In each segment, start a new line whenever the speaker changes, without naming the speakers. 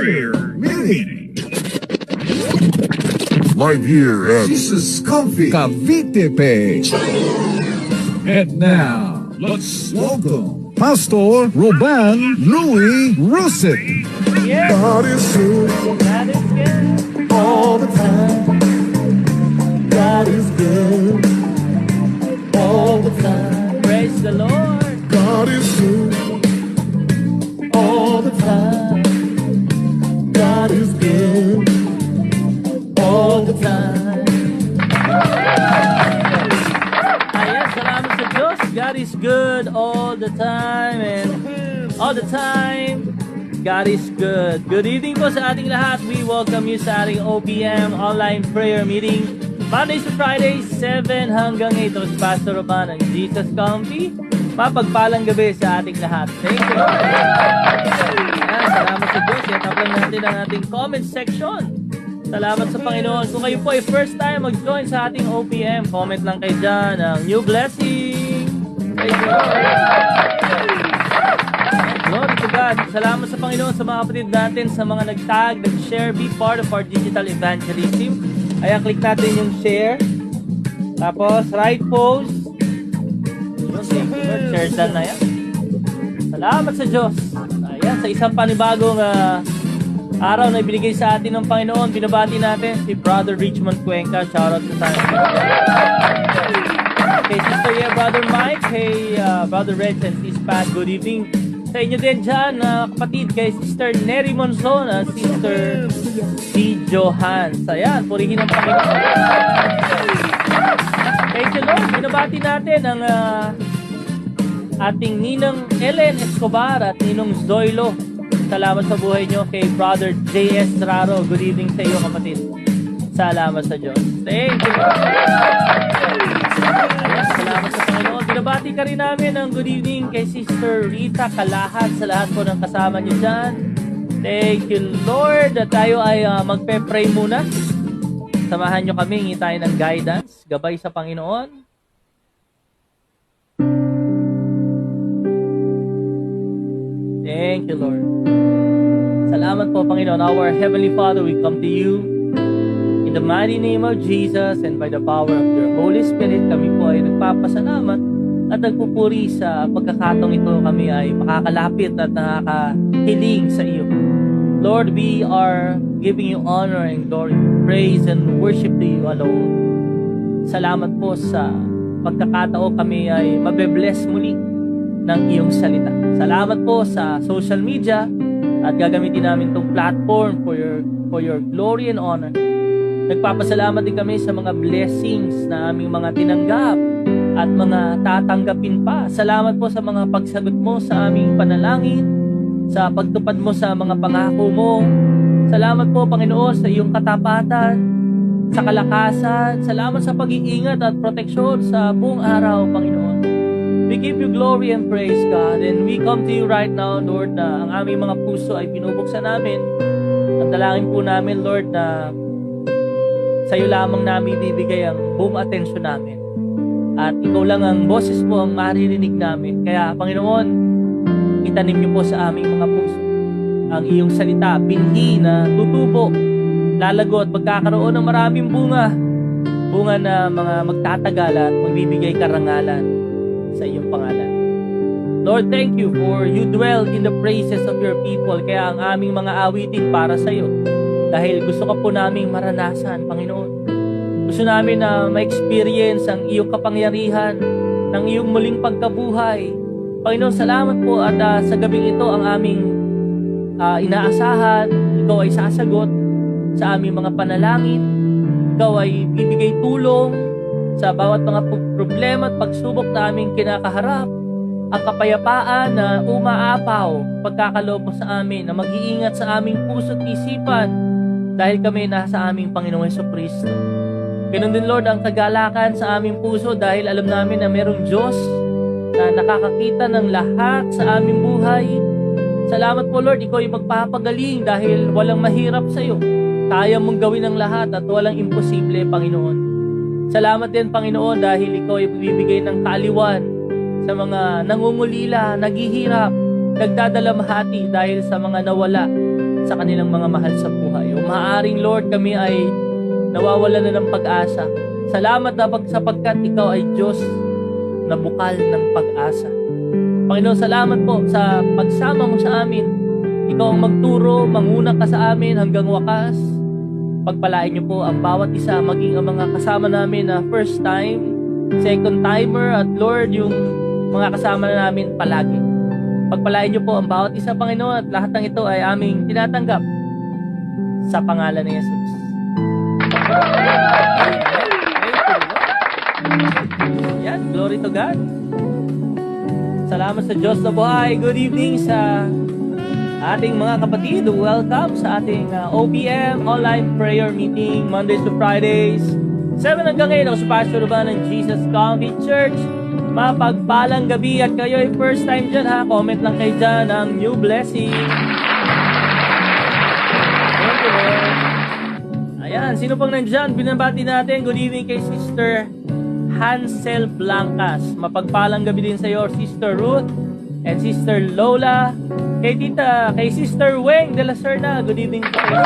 Prayer Meeting.
Live here at
Jesus Comfy.
Cavite Page.
And now, let's welcome
Pastor Roban Louis Russet.
God is good
God is good.
all the time. God is good all the time.
Praise the Lord.
God is good all the time. God is good all the time.
Yes, salamat sa Diyos. God is good all the time and all the time. God is good. Good evening po sa ating lahat. We welcome you sa ating OPM online prayer meeting. Mondays to Fridays, 7 hanggang 8. Ito si Pastor Roban ng Jesus Comfy. Mapagpalang gabi sa ating lahat. Thank you, Lord. Ayan, salamat sa Diyos. Itapan natin ang ating comment section. Salamat sa Panginoon. Kung kayo po ay first time mag-join sa ating OPM, comment lang kayo dyan ng new blessing. Praise the Lord. Glory to God. Salamat sa Panginoon sa mga kapatid natin, sa mga nag-tag, nag-share, be part of our digital evangelism. Ayan, click natin yung share. Tapos, right post. Share done na yan. Salamat sa Diyos. Ayan, sa isang panibagong araw na ibinigay sa atin ng Panginoon, binabati natin si Brother Richmond Cuenca. Shoutout sa tayo. Kay Sister Brother Mike. Kay Brother Red and Sis Pat. Good evening sa inyo din dyan, kapatid, kay Sister Neri Monzon, Sister D. Johans. Ayan, purihin ang Panginoon. Thank you, Lord. Binabati natin ang ating Ninang Ellen Escobar at Ninong Zoilo. Salamat sa buhay nyo kay Brother J.S. Raro. Good evening sa iyo, kapatid. Salamat sa Diyos. Thank you, Lord. Ayan, salamat sa Panginoon. Binabati ka rin namin ng good evening kay Sister Rita Kalahat sa lahat po ng kasama nyo dyan. Thank you, Lord. At tayo ay magpe-pray muna. Samahan nyo kami, hingi tayo ng guidance, gabay sa Panginoon. Thank you, Lord. Salamat po, Panginoon. Our Heavenly Father, we come to you in the mighty name of Jesus and by the power of your Holy Spirit, kami po ay nagpapasalamat at nagpupuri sa pagkakataong ito. Kami ay makakalapit at nakakahiling sa iyo. Lord, we are giving you honor and glory, praise and worship to you alone. Salamat po sa pagkakataon kami ay mabe-bless muli ng iyong salita. Salamat po sa social media at gagamitin namin itong platform for your glory and honor. Nagpapasalamat din kami sa mga blessings na aming mga tinanggap at mga tatanggapin pa. Salamat po sa mga pagsagot mo sa aming panalangin, sa pagtupad mo sa mga pangako mo. Salamat po, Panginoon, sa iyong katapatan, sa kalakasan. Salamat sa pag-iingat at proteksyon sa buong araw, Panginoon. We give you glory and praise, God. And we come to you right now, Lord, na ang aming mga puso ay pinubuksan namin. Ang dalangin po namin, Lord, na sa iyo lamang namin ibibigay ang buong atensyon namin. At ikaw lang ang boses po ang maririnig namin. Kaya, Panginoon, itanim niyo po sa aming mga puso ang iyong salita, binhi na tutubo, lalago at magkakaroon ng maraming bunga na mga magtatagal at magbibigay karangalan sa iyong pangalan. Lord, thank you for you dwell in the praises of your people. Kaya ang aming mga awitin para sa iyo. Dahil gusto ka po naming maranasan, Panginoon. Gusto namin na ma-experience ang iyong kapangyarihan, ng iyong muling pagkabuhay. Panginoon, salamat po at sa gabing ito ang aming inaasahan. Ikaw ay sasagot sa aming mga panalangin. Ikaw ay bibigay tulong sa bawat mga problema at pagsubok na aming kinakaharap. Ang kapayapaan na umaapaw, pagkakaloob mo sa amin, na mag-iingat sa aming puso at isipan dahil kami nasa aming Panginoong Jesucristo. Ganun din, Lord, ang kagalakan sa aming puso dahil alam namin na mayroong Diyos na nakakakita ng lahat sa aming buhay. Salamat po, Lord, ikaw ay magpapagaling dahil walang mahirap sa iyo. Kaya mong gawin ang lahat at walang imposible, Panginoon. Salamat din, Panginoon, dahil ikaw ay bibigay ng kaaliwan sa mga nangungulila, naghihirap, nagdadalamhati dahil sa mga nawala sa kanilang mga mahal sa buhay. O maaaring, Lord, kami ay nawawala na ng pag-asa. Salamat na sapagkat Ikaw ay Diyos na bukal ng pag-asa. Panginoon, salamat po sa pagsama mo sa amin. Ikaw ang magturo, manguna ka sa amin hanggang wakas. Pagpalain niyo po ang bawat isa, maging ang mga kasama namin na first time, second timer, at Lord, yung mga kasama na namin palagi. Pagpalain niyo po ang bawat isa, Panginoon, at lahat ng ito ay aming tinatanggap sa pangalan ni Jesus. Yan, glory to God. Salamat sa Diyos na buhay. Good evening sa ating mga kapatid. Welcome sa ating OPM online prayer meeting Mondays to Fridays 7 hanggang ngayon. Ako si Pastor Ruben ng Jesus County Church. Mapagpalang gabi at kayo ay first time dyan ha. Comment lang kayo dyan ng new blessing. Thank you, Lord. Ayan, sino pang nandyan? Binabati natin. Good evening kay Sister Hansel Blancas. Mapagpalang gabi din sa iyo, Sister Ruth and Sister Lola. Kay Sister Weng de la Serna. Good evening po kayo.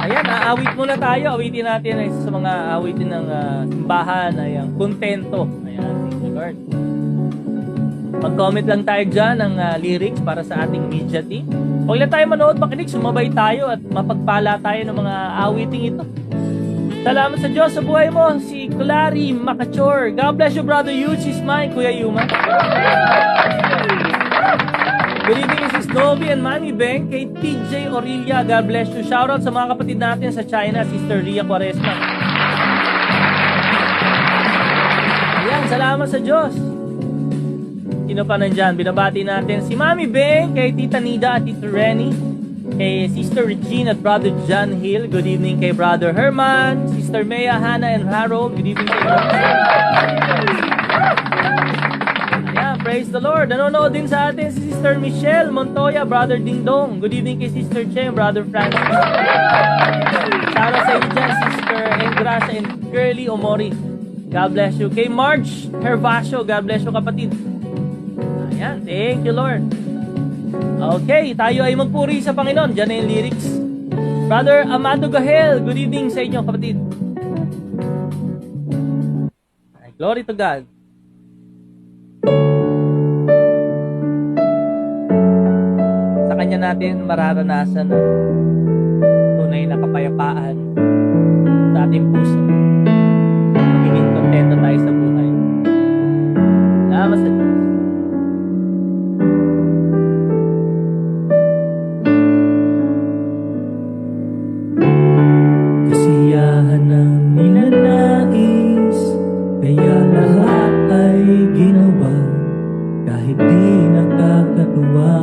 Ayan, aawit muna tayo. Awitin natin ay sa mga awitin ng simbahan ay ang kontento. Ayan, thank you, Lord. Mag-comment lang tayo dyan ng lyrics para sa ating media team. Huwag lang tayo manood, makinig, sumabay tayo at mapagpala tayo ng mga awiting ito. Salamat sa Diyos sa buhay mo, si Clary Macachor. God bless you, Brother Yuch is mine, Kuya Yuma. Good evening, Sis Novi and Mami Beng. Kay TJ Aurelia, God bless you. Shoutout sa mga kapatid natin sa China, Sister Ria Quaresma. Ayan, salamat sa Diyos. Sino pa nandyan? Binabati natin si Mami Beng, kay Tita Nida at Tita Renny, kay Sister Regine at Brother John Hill. Good evening kay Brother Herman, Sister Mea, Hannah, and Harold. Good evening kay yeah, praise the Lord. Nanonood din sa atin si Sister Michelle Montoya, Brother Dingdong. Good evening kay Sister Chen, Brother Francis. Shoutout sa inyo dyan, Sister Engracia and Girly Omori. God bless you. Kay Marge Hervasio, God bless you, kapatid. Ayan, thank you, Lord. Okay, tayo ay magpuri sa Panginoon. Diyan na yung lyrics. Brother Amado Gahel, good evening sa inyo, kapatid. Glory to God. Sa Kanya natin mararanasan ang tunay na kapayapaan sa ating puso. Magiging kontento tayo sa buhay. Salamat sa Diyos.
Kasiyahan ng ninanais, kaya lahat ay ginawa, kahit di nakakatuwa.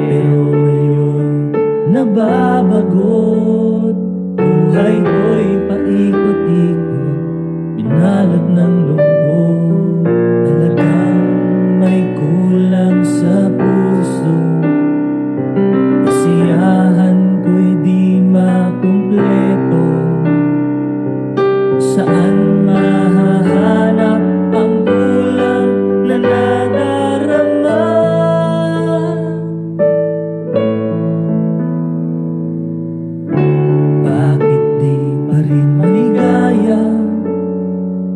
Pero ngayon nababagot, buhay ko'y paikot-ikot, pinalot ng loob. Talagang may kulang sa puso, kasiyahan ko'y di makumpleto. Saan mahahanap ang kulang na nadarama? Bakit di pa rin maligaya,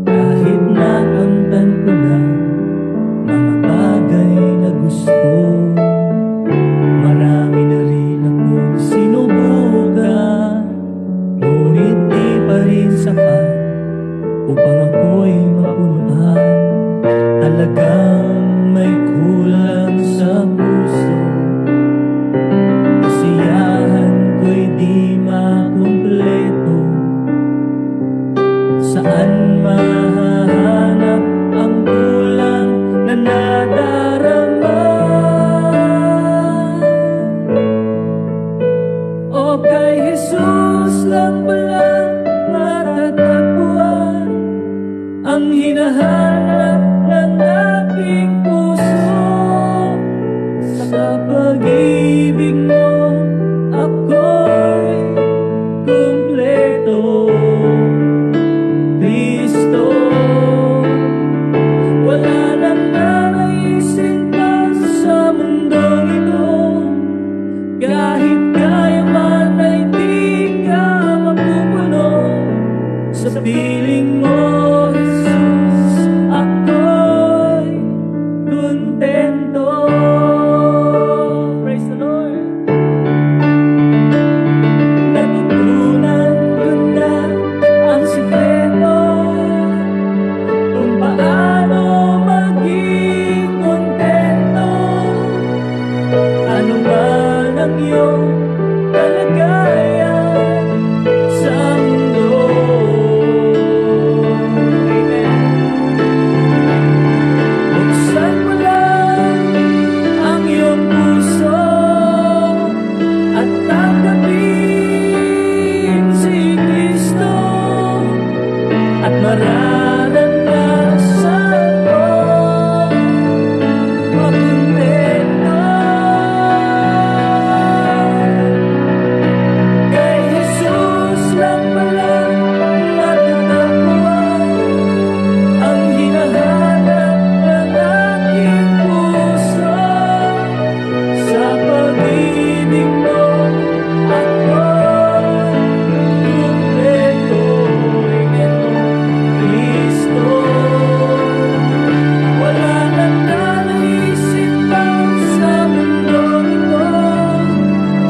kahit nakamtan ko na mga bagay na gusto? Marami na rin akong sinubukan, ngunit di pa rin sapat upang ako'y mapunuan. Talagang may kulang sa puso, kasiyahan ko'y di makumpleto. Saan mahahanap ang kulang na nadarama? O kay Jesus lang pala matatagpuan ang hinahanap ng aking puso. Sa pag-ibig mo ako'y kumpleto, Kristo. Wala nang nangaisin pa sa mundong ito, iyong kalagayan sa mundo. Amen. Buksan mo lang ang iyong puso at tanggapin si Kristo at mararanasan mo makontento. Kay Jesus lang pala matatagpuan ang hinahanap ng aking puso. Sa pag-ibig mo ako'y kumpleto. Amen. Kristo, wala nang nanaisip pa sa mundong ito.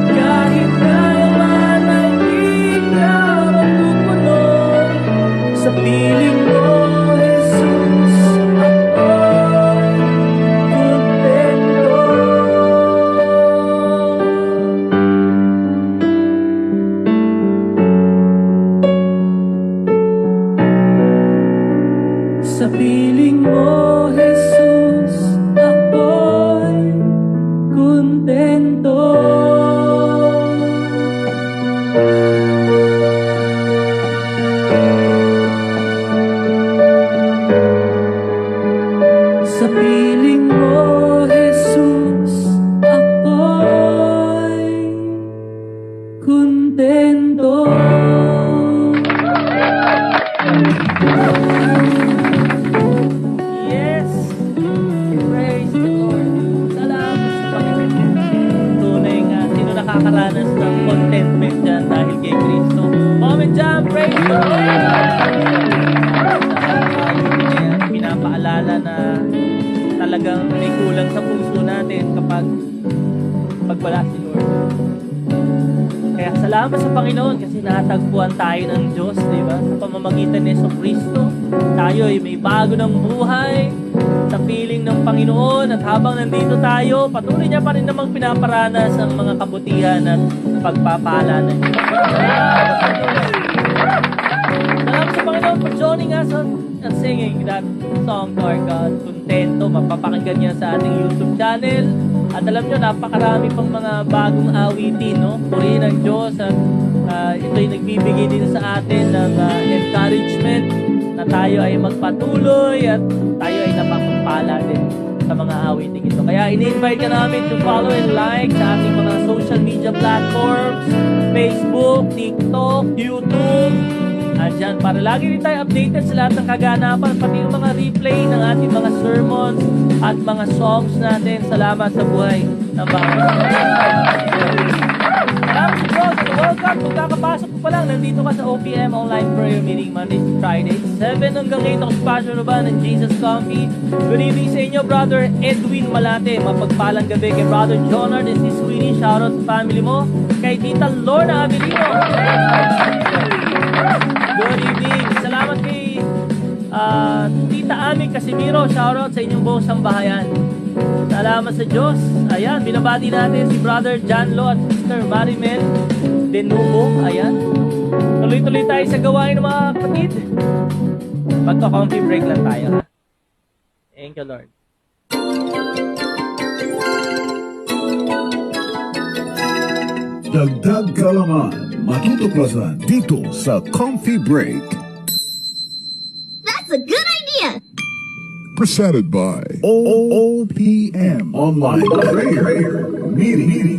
Kahit kailan ay di ka mapupuno. Sa piling mo, Jesus, ako'y kumpleto. Sa piling mo, Jesus, ako'y kontento. Sa piling mo, Jesus, ako'y kontento. Yes! Praise the Lord. Salamat sa Panginoon. Tunay nga, sino nakakaranas ng contentment dyan dahil kay Kristo? Comment dyan, praise the Lord! Pinapaalala na talagang may kulang sa puso natin kapag wala si Lord. Kaya salamat sa Panginoon kasi natagpuan tayo ng Diyos, di ba? Sa pamamagitan ni Jesucristo, tayo ay may bago ng buhay sa piling ng Panginoon at habang nandito tayo, patuloy niya pa rin namang pinaparanas ang mga kabutihan at pagpapala ng Diyos. Salamat sa Panginoon for joining us and singing that song to our God, Kontento. Mapapakinggan niya sa ating YouTube channel. At alam nyo, napakarami pang mga bagong awitin, no? Purihin ang Diyos at ito'y nagbibigay din sa atin ng encouragement na tayo ay magpatuloy at tayo ay napapagpala din sa mga awiting ito. Kaya ini-invite ka namin to follow and like sa ating mga social media platforms, Facebook, TikTok, YouTube, andyan para lagi rin tayo updated sa lahat ng kaganapan, pati yung mga replay ng ating mga sermons at mga songs natin. Salamat sa buhay ng bawat. Salamat sa Diyos. Welcome. Kung kakapasok ko pa lang, nandito ka sa OPM Online Prayer Meeting Monday to Friday, 7 hanggang 8 ako sa Passion Ruban ng Jesus Comfy. Good evening sa inyo, Brother Edwin Malate. Mapagpalang gabi kay Brother Jonard and Sis Winnie. Shoutout sa family mo. Kay Tita Lorna Avelino. Good evening. Salamat kay Tita Ami Casimiro. Shoutout sa inyong buong sambahayan. Salamat sa Diyos. Ayan, binabati natin si Brother John Lo at Sister Marimel Denubo. Ayan. Tuloy-tuloy tayo sa gawain ng mga kapatid. Magka-coffee break lang tayo. Ha? Thank you, Lord.
Dagdag kalaman, matutuklasan
Dito sa Coffee Break.
That's a good idea!
Presented by
OPM Online Prayer Meeting.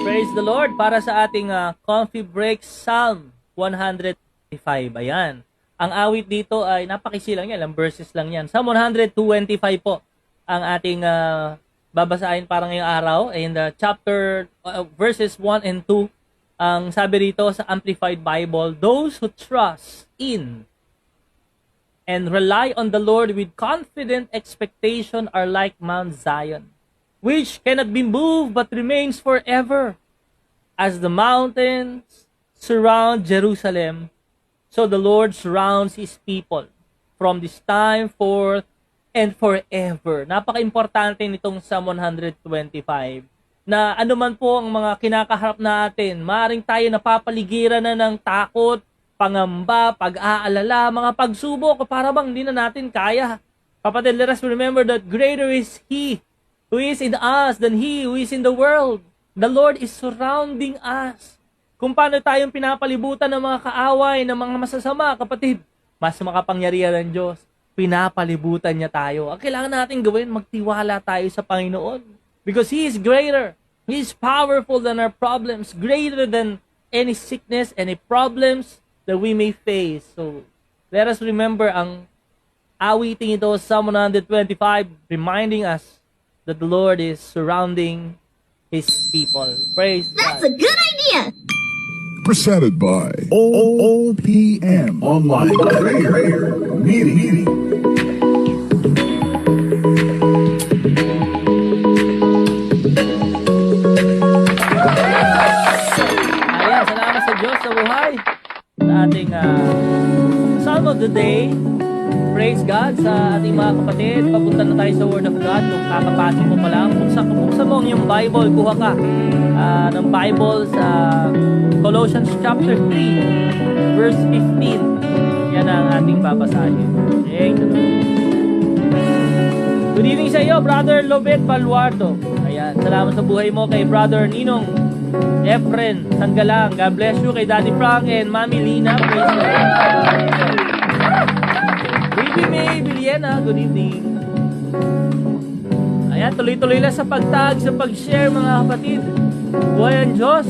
Praise the Lord. Para sa ating Coffee Break, Psalm 155. Ayan. Ang awit dito ay napakisi lang yan. Ilang verses lang yan. Psalm 125 po ang ating babasahin para ngayong araw. In the chapter, verses 1 and 2, ang sabi rito sa Amplified Bible, those who trust in and rely on the Lord with confident expectation are like Mount Zion, which cannot be moved but remains forever. As the mountains surround Jerusalem, so the Lord surrounds His people
from this time forth and forever. Napaka-importante nitong Psalm 125 na anuman po ang mga kinakaharap natin, maaaring tayo napapaligiran na ng takot, pangamba, pag-aalala, mga pagsubok, para bang hindi na natin kaya. Kapatid, let us remember that greater is He who is in us than he who is in the world. The Lord is surrounding us. Kung paano tayong pinapalibutan ng mga kaaway, ng mga masasama, kapatid, mas makapangyarihan ng Diyos. Pinapalibutan niya tayo. Ang kailangan natin gawin, magtiwala tayo sa Panginoon. Because He is greater. He is powerful than our problems. Greater than any sickness, any problems that we may face. So, let us remember ang awiting ito, Psalm 125, reminding us that the Lord is surrounding His people. Praise
That's
God.
a good idea.
Presented by
OPM Online Prayer Meeting.
Ayan, salamat sa Diyos sa buhay. Sa ating Psalm of the Day. Praise God sa ating mga kapatid. Papunta na tayo sa Word of God. Kung kakapasok mo pa lang, buksan mo ang iyong Bible, kuha ka ng Bible sa Colossians chapter 3, verse 15. Yan ang ating babasahin. Okay? Good evening sa iyo, Brother Lobet Baluardo. Ayan, salamat sa buhay mo kay Brother Ninong Efren Sanggalang. God bless you kay Daddy Frank and Mami Lina. Praise God. Baby May Biliena, good evening. Ayan, tuloy-tuloy lang sa pagtag, sa pag-share mga kapatid. Buhay ang Diyos.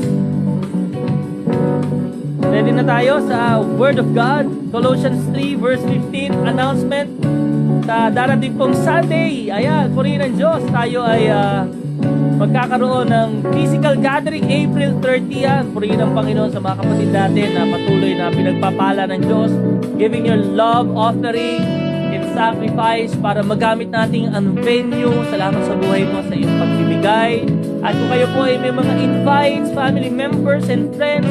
Ready na tayo sa Word of God. Colossians 3 verse 15, announcement sa darating pong Sunday. Ayan, purihin ang Diyos. Tayo ay magkakaroon ng physical gathering April 30 yan. Purihin ang Panginoon sa mga kapatid natin na patuloy na pinagpapala ng Diyos, giving your love offering and sacrifice para magamit natin ang venue. Salamat sa buhay mo, sa iyong pagbibigay. At kung kayo po ay may mga invites, family members and friends,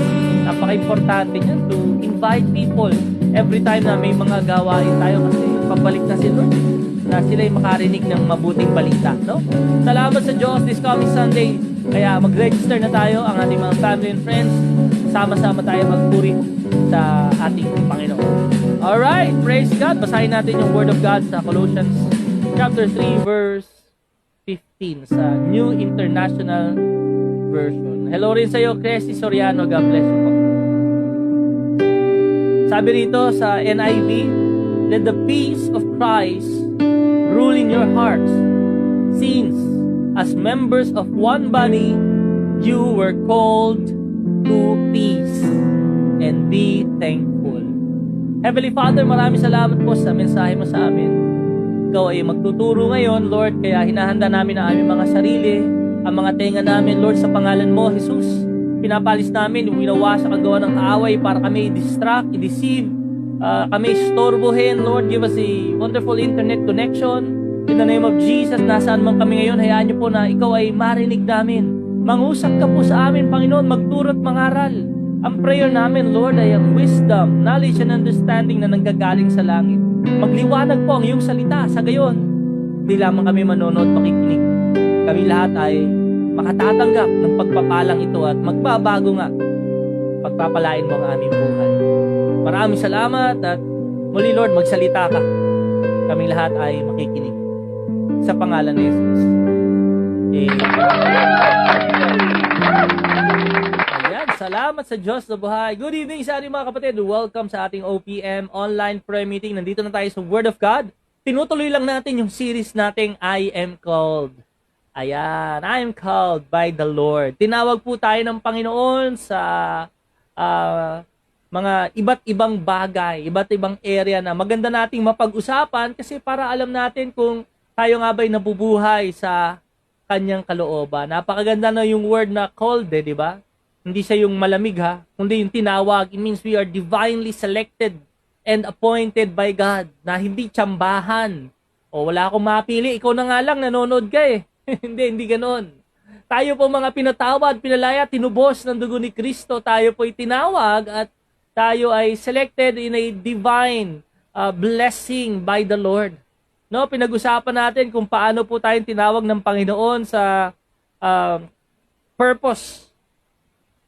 napaka-importante yan to invite people every time na may mga gawain tayo kasi pabalik na si Lord na sila ay makarinig ng mabuting balita, no? Salamat sa Diyos this coming Sunday. Kaya mag-register na tayo, ang ating mga family and friends. Sama-sama tayo magpuri sa ating Panginoon. Alright, praise God. Basahin natin yung Word of God sa Colossians chapter 3 verse 15 sa New International Version. Hello rin sa iyo, Crescy Soriano. God bless you po. Sabi rito sa NIV, let the peace of Christ rule in your hearts, since as members of one body, you were called to peace, and be thankful. Heavenly Father, maraming salamat po sa mensahe mo sa amin. Ikaw ay magtuturo ngayon, Lord, kaya hinahanda namin ang aming mga sarili, ang mga tenga namin, Lord, sa pangalan mo, Jesus. Pinapalis namin, winawasak ang gawa ng kaaway para kami i-distract, i-deceive, kami istorbohin. Lord, give us a wonderful internet connection. In the name of Jesus, nasaan man kami ngayon, hayaan niyo po na ikaw ay marinig namin. Mangusap ka po sa amin, Panginoon, magturo at mangaral. Ang prayer namin, Lord, ay ang wisdom, knowledge, and understanding na nanggagaling sa langit. Magliwanag po ang iyong salita. Sa gayon, hindi lamang kami manonood, makikinig. Kami lahat ay makatatanggap ng pagpapalang ito at magbabago nga. Pagpapalain mo ang aming buhay. Maraming salamat at muli, Lord, magsalita ka. Kami lahat ay makikinig. Sa pangalan ni Jesus. Ayan, salamat sa Diyos na buhay. Good evening sa ating mga kapatid. Welcome sa ating OPM online prayer meeting. Nandito na tayo sa Word of God. Tinutuloy lang natin yung series nating I Am Called. Ayan, I am called by the Lord. Tinawag po tayo ng Panginoon sa mga iba't ibang bagay, iba't ibang area na maganda nating mapag-usapan kasi para alam natin kung tayo nga ba'y nabubuhay sa kanyang kalooban. Napakaganda na yung word na called, di ba? Hindi siya yung malamig ha, kundi yung tinawag. It means we are divinely selected and appointed by God, na hindi tsambahan. O wala akong mapili, ikaw na nga lang, nanonood ka eh. hindi ganoon. Tayo po mga pinatawad, pinalaya, tinubos ng dugo ni Kristo. Tayo po tinawag at tayo ay selected in a divine blessing by the Lord. No, pinag-usapan natin kung paano po tayong tinawag ng Panginoon sa purpose.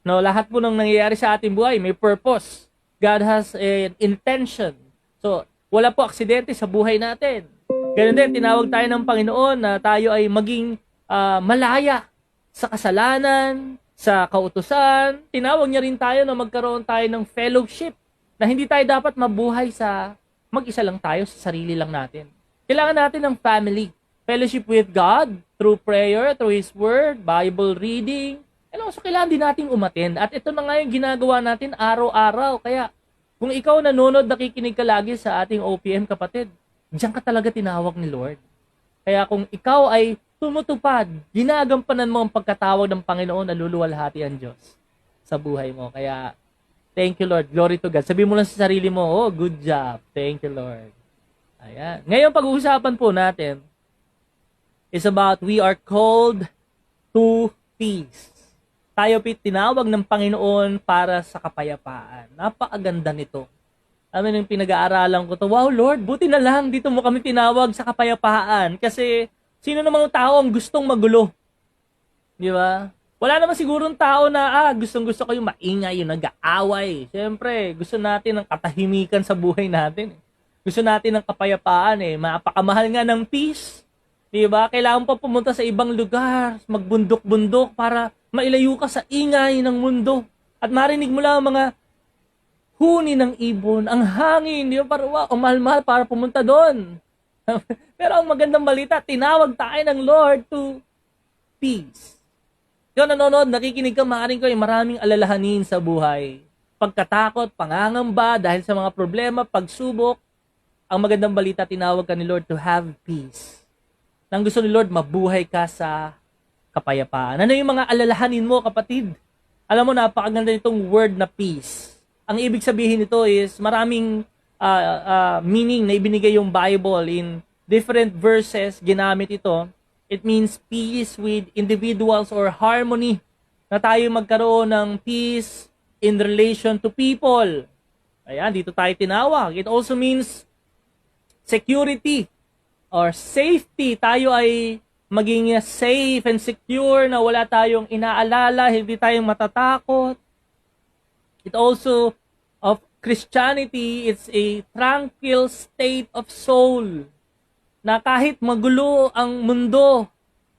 No, lahat po ng nangyayari sa ating buhay may purpose. God has an intention. So, wala po aksidente sa buhay natin. Ganun din, tinawag tayo ng Panginoon na tayo ay maging malaya sa kasalanan, sa kautusan. Tinawag niya rin tayo na magkaroon tayo ng fellowship na hindi tayo dapat mabuhay sa mag-isa lang tayo, sa sarili lang natin. Kailangan natin ng family. Fellowship with God through prayer, through His Word, Bible reading. And also, kailangan din natin umattend. At ito na nga yung ginagawa natin araw-araw. Kaya, kung ikaw nanonood, nakikinig ka lagi sa ating OPM, kapatid, diyan ka talaga tinawag ni Lord. Kaya kung ikaw ay tumutupad, ginagampanan mo ang pagkatawag ng Panginoon, naluluwalhati ang Diyos sa buhay mo. Kaya, thank you, Lord. Glory to God. Sabi mo lang sa sarili mo, oh, good job. Thank you, Lord. Ayan. Ngayon, pag-uusapan po natin is about we are called to peace. Tayo tinawag ng Panginoon para sa kapayapaan. Napakaganda nito. Amin yung pinag-aaralan ko to. Wow, Lord, buti na lang dito mo kami tinawag sa kapayapaan. Kasi sino namang tao ang gustong magulo? Di ba? Wala naman sigurong tao na gustong-gusto ko yung maingay, yung nag-aaway. Siyempre, gusto natin ng katahimikan sa buhay natin. Gusto natin ng kapayapaan eh. Mapakamahal nga ng peace. Di ba? Kailangan pa pumunta sa ibang lugar, magbundok-bundok para mailayo ka sa ingay ng mundo. At marinig mo lang ang mga huni ng ibon, ang hangin, di ba? Para, wow, mahal-mahal para pumunta doon. Pero ang magandang balita, tinawag tayo ng Lord to peace. Ikaw nanonood, nakikinig ka, maaaring ko, maraming alalahanin sa buhay. Pagkatakot, pangangamba, dahil sa mga problema, pagsubok. Ang magandang balita, tinawag ka ni Lord to have peace. Nang gusto ni Lord, mabuhay ka sa kapayapaan. Ano yung mga alalahanin mo, kapatid? Alam mo, napakaganda nitong word na peace. Ang ibig sabihin nito is maraming meaning na ibinigay yung Bible in different verses, ginamit ito. It means peace with individuals or harmony. Na tayo magkaroon ng peace in relation to people. Ayan, dito tayo tinawag. It also means security or safety. Tayo ay maging safe and secure na wala tayong inaalala, hindi tayong matatakot. It also, of Christianity, it's a tranquil state of soul. Na kahit magulo ang mundo,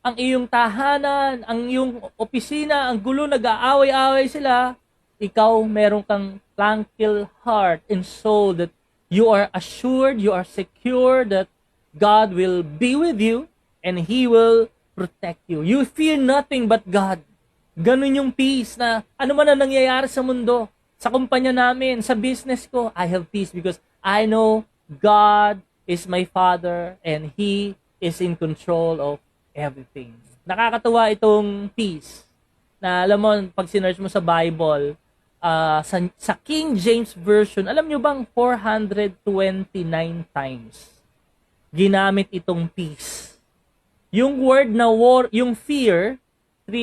ang iyong tahanan, ang iyong opisina, ang gulo, nag-aaway-aaway sila, ikaw meron kang tranquil heart and soul that you are assured, you are secure that God will be with you and He will protect you. You fear nothing but God. Ganun yung peace na ano man ang nangyayari sa mundo, sa kumpanya namin, sa business ko, I have peace because I know God is my Father and He is in control of everything. Nakakatuwa itong peace na alam mo, pag sinearch mo sa Bible, sa King James Version, alam nyo bang 429 times ginamit itong peace. Yung word na war, yung fear,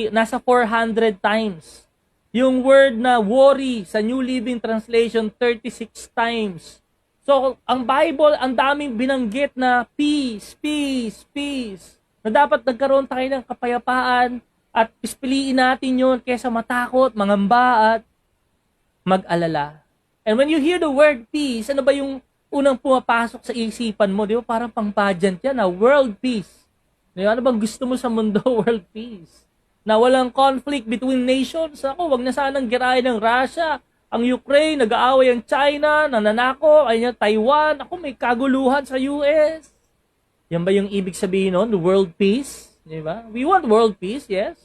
nasa 400 times. Yung word na worry sa New Living Translation, 36 times. So, ang Bible, ang daming binanggit na peace, peace, peace. Na dapat nagkaroon tayo ng kapayapaan at pispiliin natin yun kaysa matakot, mangamba at mag-alala. And when you hear the word peace, ano ba yung unang pumapasok sa isipan mo? Di ba? Parang pang-pageant yan, world peace. Di ba? Ano bang gusto mo sa mundo? World peace. Na walang conflict between nations. Ako, wag na sanang girahin ng Russia. Ang Ukraine, nag-aaway ang China, nananako, ay Taiwan. Ako, may kaguluhan sa US. Yan ba yung ibig sabihin nun? The world peace? Di ba? We want world peace, yes.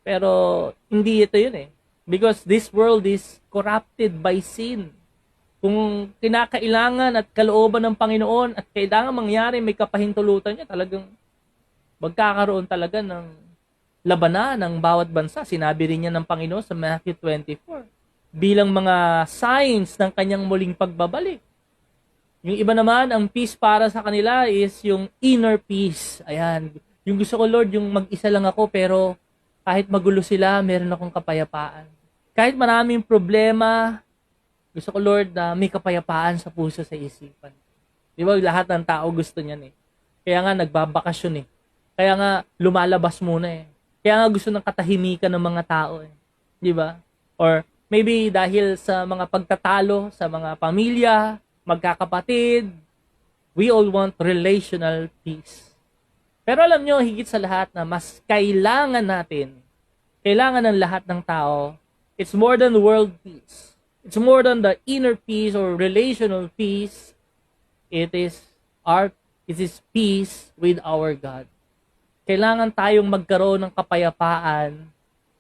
Pero, hindi ito yun eh. Because this world is corrupted by sin. Kung kinakailangan at kalooban ng Panginoon at kailangan mangyari may kapahintulutan niya, talagang magkakaroon talaga ng labanan ng bawat bansa. Sinabi rin niya ng Panginoon sa Matthew 24 bilang mga signs ng kanyang muling pagbabalik. Yung iba naman, ang peace para sa kanila is yung inner peace. Ayan. Yung gusto ko, Lord, yung mag-isa lang ako pero kahit magulo sila, meron akong kapayapaan. Kahit maraming problema, Gusto ko, Lord, na may kapayapaan sa puso, sa isipan. Di ba, lahat ng tao gusto niyan eh. Kaya nga, nagbabakasyon eh. Kaya nga, lumalabas muna eh. Kaya nga gusto ng katahimikan ng mga tao eh. Di ba? Or maybe dahil sa mga pagtatalo sa mga pamilya, magkakapatid, we all want relational peace. Pero alam nyo, higit sa lahat na mas kailangan ng lahat ng tao, it's more than world peace. It's more than the inner peace or relational peace. It is peace with our God. Kailangan tayong magkaroon ng kapayapaan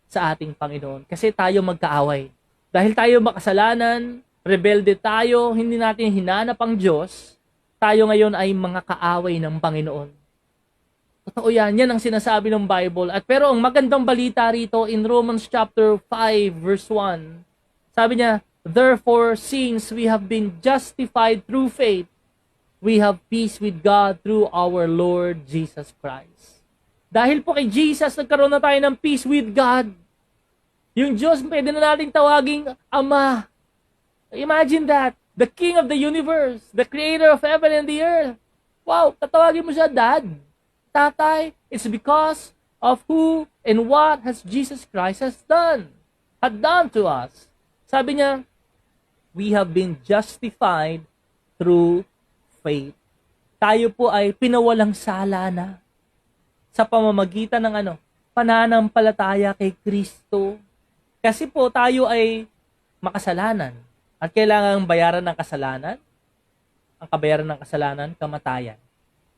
sa ating Panginoon kasi tayo magkaaway. Dahil tayo makasalanan, rebelde tayo, hindi natin hinanap ang Diyos, tayo ngayon ay mga kaaway ng Panginoon. Totoo yan. Yan ang sinasabi ng Bible. Pero ang magandang balita rito in Romans chapter 5 verse 1, sabi niya, therefore, since we have been justified through faith, we have peace with God through our Lord Jesus Christ. Dahil po kay Jesus, nagkaroon na tayo ng peace with God. Yung Diyos, pwede na natin tawaging Ama. Imagine that. The King of the universe, the Creator of heaven and the earth. Wow, tatawagin mo siya Dad, Tatay. It's because of who and what has Jesus Christ had done to us. Sabi niya, we have been justified through faith. Tayo po ay pinawalang sala na sa pamamagitan ng pananampalataya kay Kristo. Kasi po tayo ay makasalanan at kailangang bayaran ng kasalanan. Ang kabayaran ng kasalanan, kamatayan.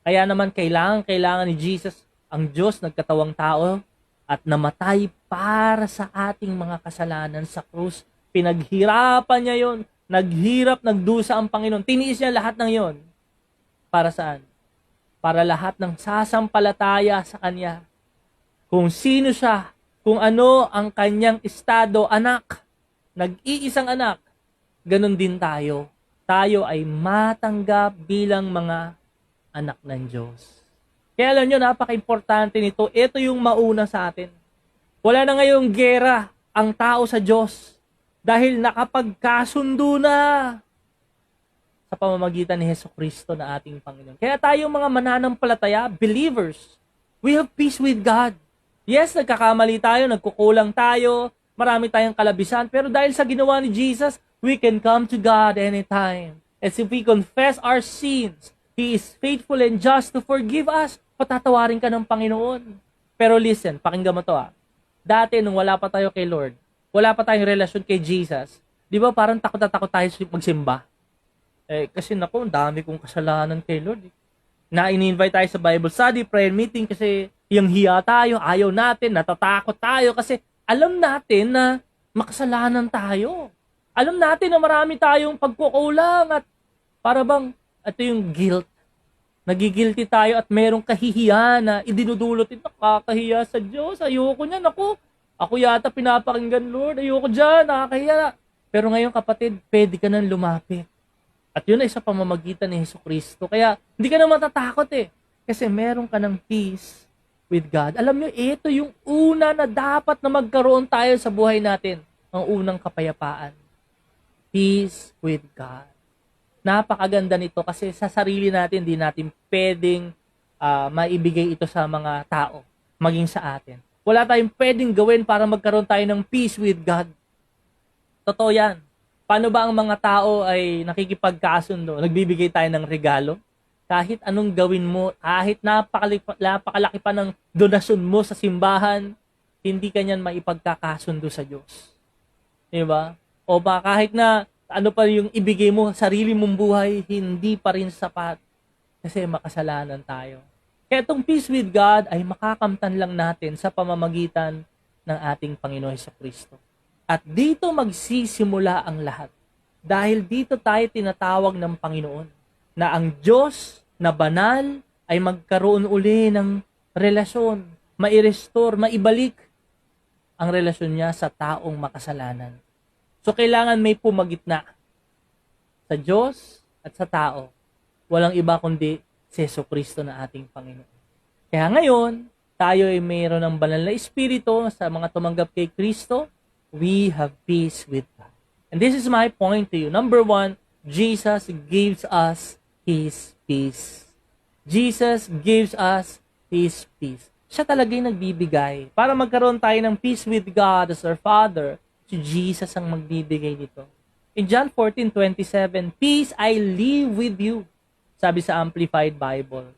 Kaya naman kailangan ni Jesus, ang Diyos nagkatawang tao at namatay para sa ating mga kasalanan sa krus. Pinaghirapan niya yon, naghirap, nagdusa ang Panginoon. Tiniis niya lahat ng yon. Para saan? Para lahat ng sasampalataya sa Kanya. Kung sino siya, kung ano ang kanyang estado, anak, nag-iisang anak, ganun din tayo. Tayo ay matanggap bilang mga anak ng Diyos. Kaya alam nyo, napaka-importante nito. Ito yung mauna sa atin. Wala na ngayong gera ang tao sa Diyos dahil nakapagkasundo na sa pamamagitan ni Jesucristo na ating Panginoon. Kaya tayong mga mananampalataya, believers, we have peace with God. Yes, nagkakamali tayo, nagkukulang tayo, marami tayong kalabisan, pero dahil sa ginawa ni Jesus, we can come to God anytime. As if we confess our sins, He is faithful and just to forgive us. Patatawarin ka ng Panginoon. Pero listen, pakinggan mo to . Dati, nung wala pa tayo kay Lord, wala pa tayong relasyon kay Jesus, di ba parang takot na takot tayo magsimba? Kasi naku, ang dami kong kasalanan kay Lord. Na ini-invite tayo sa Bible study, prayer meeting, kasi yung hiya tayo, ayaw natin, natatakot tayo, kasi alam natin na makasalanan tayo. Alam natin na marami tayong pagkukulang at para bang ito yung guilt. Nagigilty tayo at merong kahihiyan na idinudulot ito. Nakakahiya sa Diyos. Ayoko niyan. Ako yata pinapakinggan, Lord. Ayoko dyan. Nakakahiya. Pero ngayon, kapatid, pwede ka nang lumapit. At yun ay sa pamamagitan ni Jesucristo. Kaya, hindi ka na matatakot Kasi meron ka ng peace with God. Alam nyo, ito yung una na dapat na magkaroon tayo sa buhay natin. Ang unang kapayapaan. Peace with God. Napakaganda nito kasi sa sarili natin, di natin pwedeng maibigay ito sa mga tao, maging sa atin. Wala tayong pwedeng gawin para magkaroon tayo ng peace with God. Totoo yan. Paano ba ang mga tao ay nakikipagkasundo? Nagbibigay tayo ng regalo? Kahit anong gawin mo, kahit napakalaki pa ng donasyon mo sa simbahan, hindi ka niyan maipagkakasundo sa Diyos. Diba? O ba kahit na ano pa yung ibigay mo, sarili mong buhay, hindi pa rin sapat. Kasi makasalanan tayo. Kaya itong peace with God ay makakamtan lang natin sa pamamagitan ng ating Panginoon Jesucristo. At dito magsisimula ang lahat. Dahil dito tayo tinatawag ng Panginoon na ang Diyos na banal ay magkaroon uli ng relasyon, mai-restore, maibalik ang relasyon niya sa taong makasalanan. So, kailangan may pumagitna sa Diyos at sa tao. Walang iba kundi si Jesucristo na ating Panginoon. Kaya ngayon, tayo ay mayroon ng banal na Espiritu sa mga tumanggap kay Kristo. We have peace with God. And this is my point to you. Number one, Jesus gives us His peace. Jesus gives us His peace. Siya talaga yung nagbibigay. Para magkaroon tayo ng peace with God as our Father, si Jesus ang magbibigay nito. In John 14:27, "Peace I leave with you," sabi sa Amplified Bible.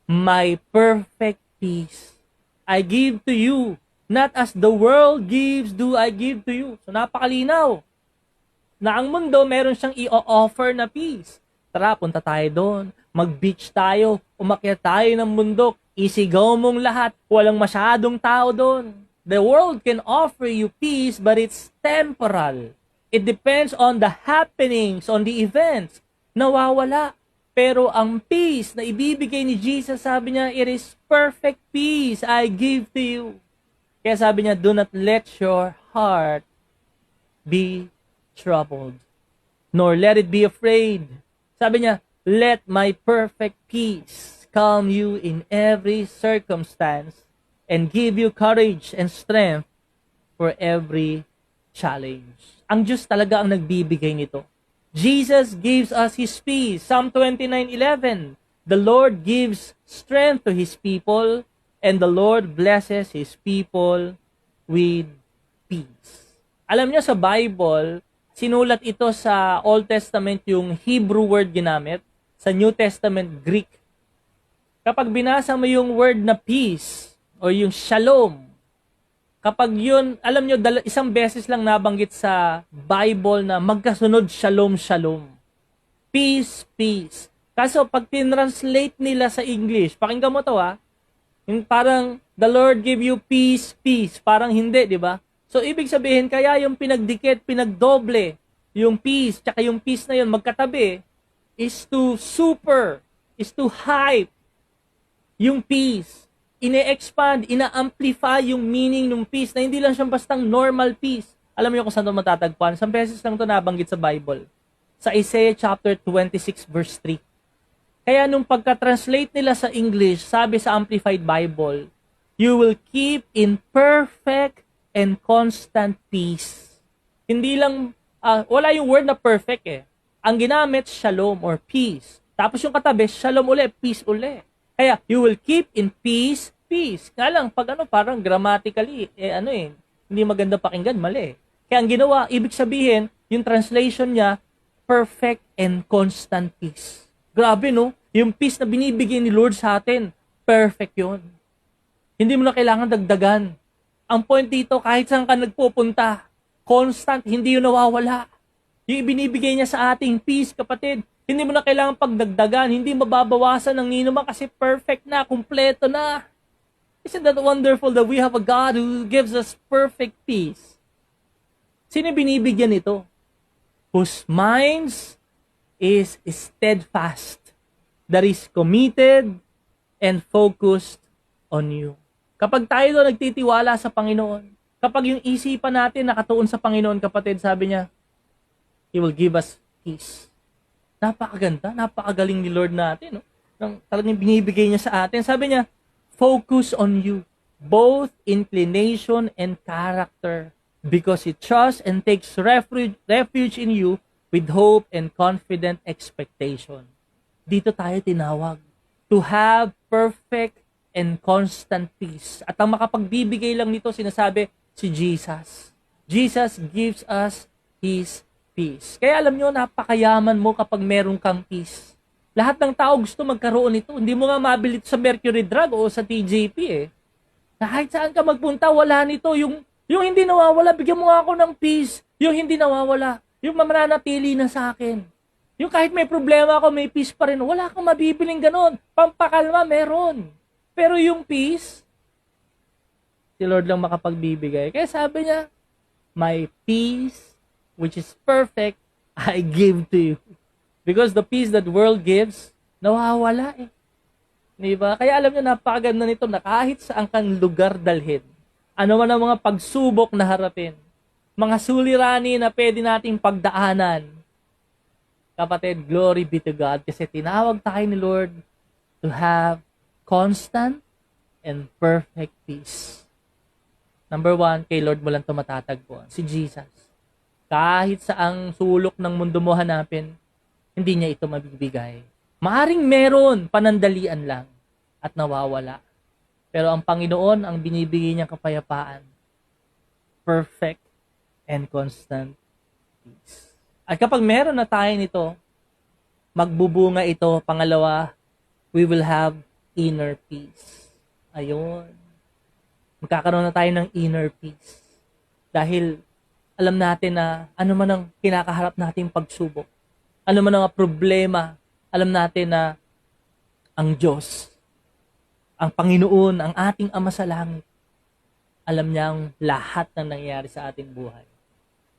"My perfect peace I give to you. Not as the world gives, do I give to you." So napakalinaw na ang mundo meron siyang i-offer na peace. Tara, punta tayo doon. Mag-beach tayo. Umakyat tayo ng bundok. Isigaw mong lahat. Walang masyadong tao doon. The world can offer you peace, but it's temporal. It depends on the happenings, on the events. Nawawala. Pero ang peace na ibibigay ni Jesus, sabi niya, it is perfect peace I give to you. Kaya sabi niya, do not let your heart be troubled, nor let it be afraid. Sabi niya, let my perfect peace calm you in every circumstance and give you courage and strength for every challenge. Ang Diyos talaga ang nagbibigay nito. Jesus gives us His peace. Psalm 29:11, "The Lord gives strength to His people, and the Lord blesses His people with peace." Alam niyo sa Bible, sinulat ito sa Old Testament yung Hebrew word ginamit, sa New Testament Greek. Kapag binasa mo yung word na peace o yung shalom, kapag yun, alam nyo, isang beses lang nabanggit sa Bible na magkasunod shalom, shalom. Peace, peace. Kaso pag tinranslate nila sa English, pakinggan mo to yung parang the Lord give you peace, peace. Parang hindi, di ba? So, ibig sabihin, kaya yung pinagdikit, pinagdoble, yung peace, tsaka yung peace na yun, magkatabi, is to hype yung peace. Ine-expand, ina-amplify yung meaning ng peace na hindi lang siyang bastang normal peace. Alam mo kung saan ito matatagpuan? Isang beses lang ito nabanggit sa Bible. Sa Isaiah chapter 26 verse 3. Kaya nung pagka-translate nila sa English, sabi sa Amplified Bible, "You will keep in perfect and constant peace." Hindi lang, wala yung word na perfect Ang ginamit, shalom or peace. Tapos yung katabi, shalom uli, peace uli. Kaya, you will keep in peace, peace. Nga lang, pag parang grammatically, hindi maganda pakinggan, mali. Kaya ang ginawa, ibig sabihin, yung translation niya, perfect and constant peace. Grabe, no? Yung peace na binibigay ni Lord sa atin, perfect yun. Hindi mo na kailangan dagdagan. Ang point dito, kahit saan ka nagpupunta, constant, hindi yun nawawala. Yung ibinibigay niya sa ating peace, kapatid, hindi mo na kailangan pagdagdagan, hindi mababawasan ng inuman kasi perfect na, kumpleto na. Isn't that wonderful that we have a God who gives us perfect peace? Sino binibigyan nito? Whose minds is steadfast, that is committed and focused on you. Kapag tayo nagtitiwala sa Panginoon, kapag yung isipan natin nakatuon sa Panginoon, kapatid, sabi niya, He will give us peace. Napakaganda, napakagaling ni Lord natin. Talagang binibigay niya sa atin. Sabi niya, focus on you, both inclination and character, because He trusts and takes refuge in you with hope and confident expectation. Dito tayo tinawag to have perfect and constant peace. At ang makapagbibigay lang nito, sinasabi, si Jesus. Jesus gives us His peace. Kaya alam nyo, napakayaman mo kapag meron kang peace. Lahat ng tao gusto magkaroon nito. Hindi mo nga mabili sa Mercury Drug o sa TJP Kahit saan ka magpunta, wala nito. Yung hindi nawawala, bigyan mo nga ako ng peace. Yung hindi nawawala, yung mananatili na sa akin. Yung kahit may problema ako, may peace pa rin. Wala kang mabibiling ganon. Pampakalma, meron. Pero yung peace, si Lord lang makapagbibigay. Kaya sabi niya, my peace, which is perfect, I give to you. Because the peace that the world gives, nawawala Diba? Kaya alam niyo, napakaganda nito na kahit saan kang lugar dalhin, ano man ang mga pagsubok na harapin, mga suliranin na pwede nating pagdaanan, kapatid, glory be to God, kasi tinawag tayo ni Lord to have constant and perfect peace. Number one, kay Lord mo lang ito matatagpuan, si Jesus. Kahit saang sulok ng mundo mo hanapin, hindi niya ito mabibigay. Maaring meron, panandalian lang, at nawawala. Pero ang Panginoon, ang binibigay niyang kapayapaan, perfect and constant peace. At kapag meron na tayo nito, magbubunga ito. Pangalawa, we will have inner peace. Ayun. Magkakaroon na tayo ng inner peace. Dahil alam natin na ano man ang kinakaharap nating pagsubok, ano man ang problema, alam natin na ang Diyos, ang Panginoon, ang ating Ama sa langit, alam niya ang lahat ng nangyayari sa ating buhay.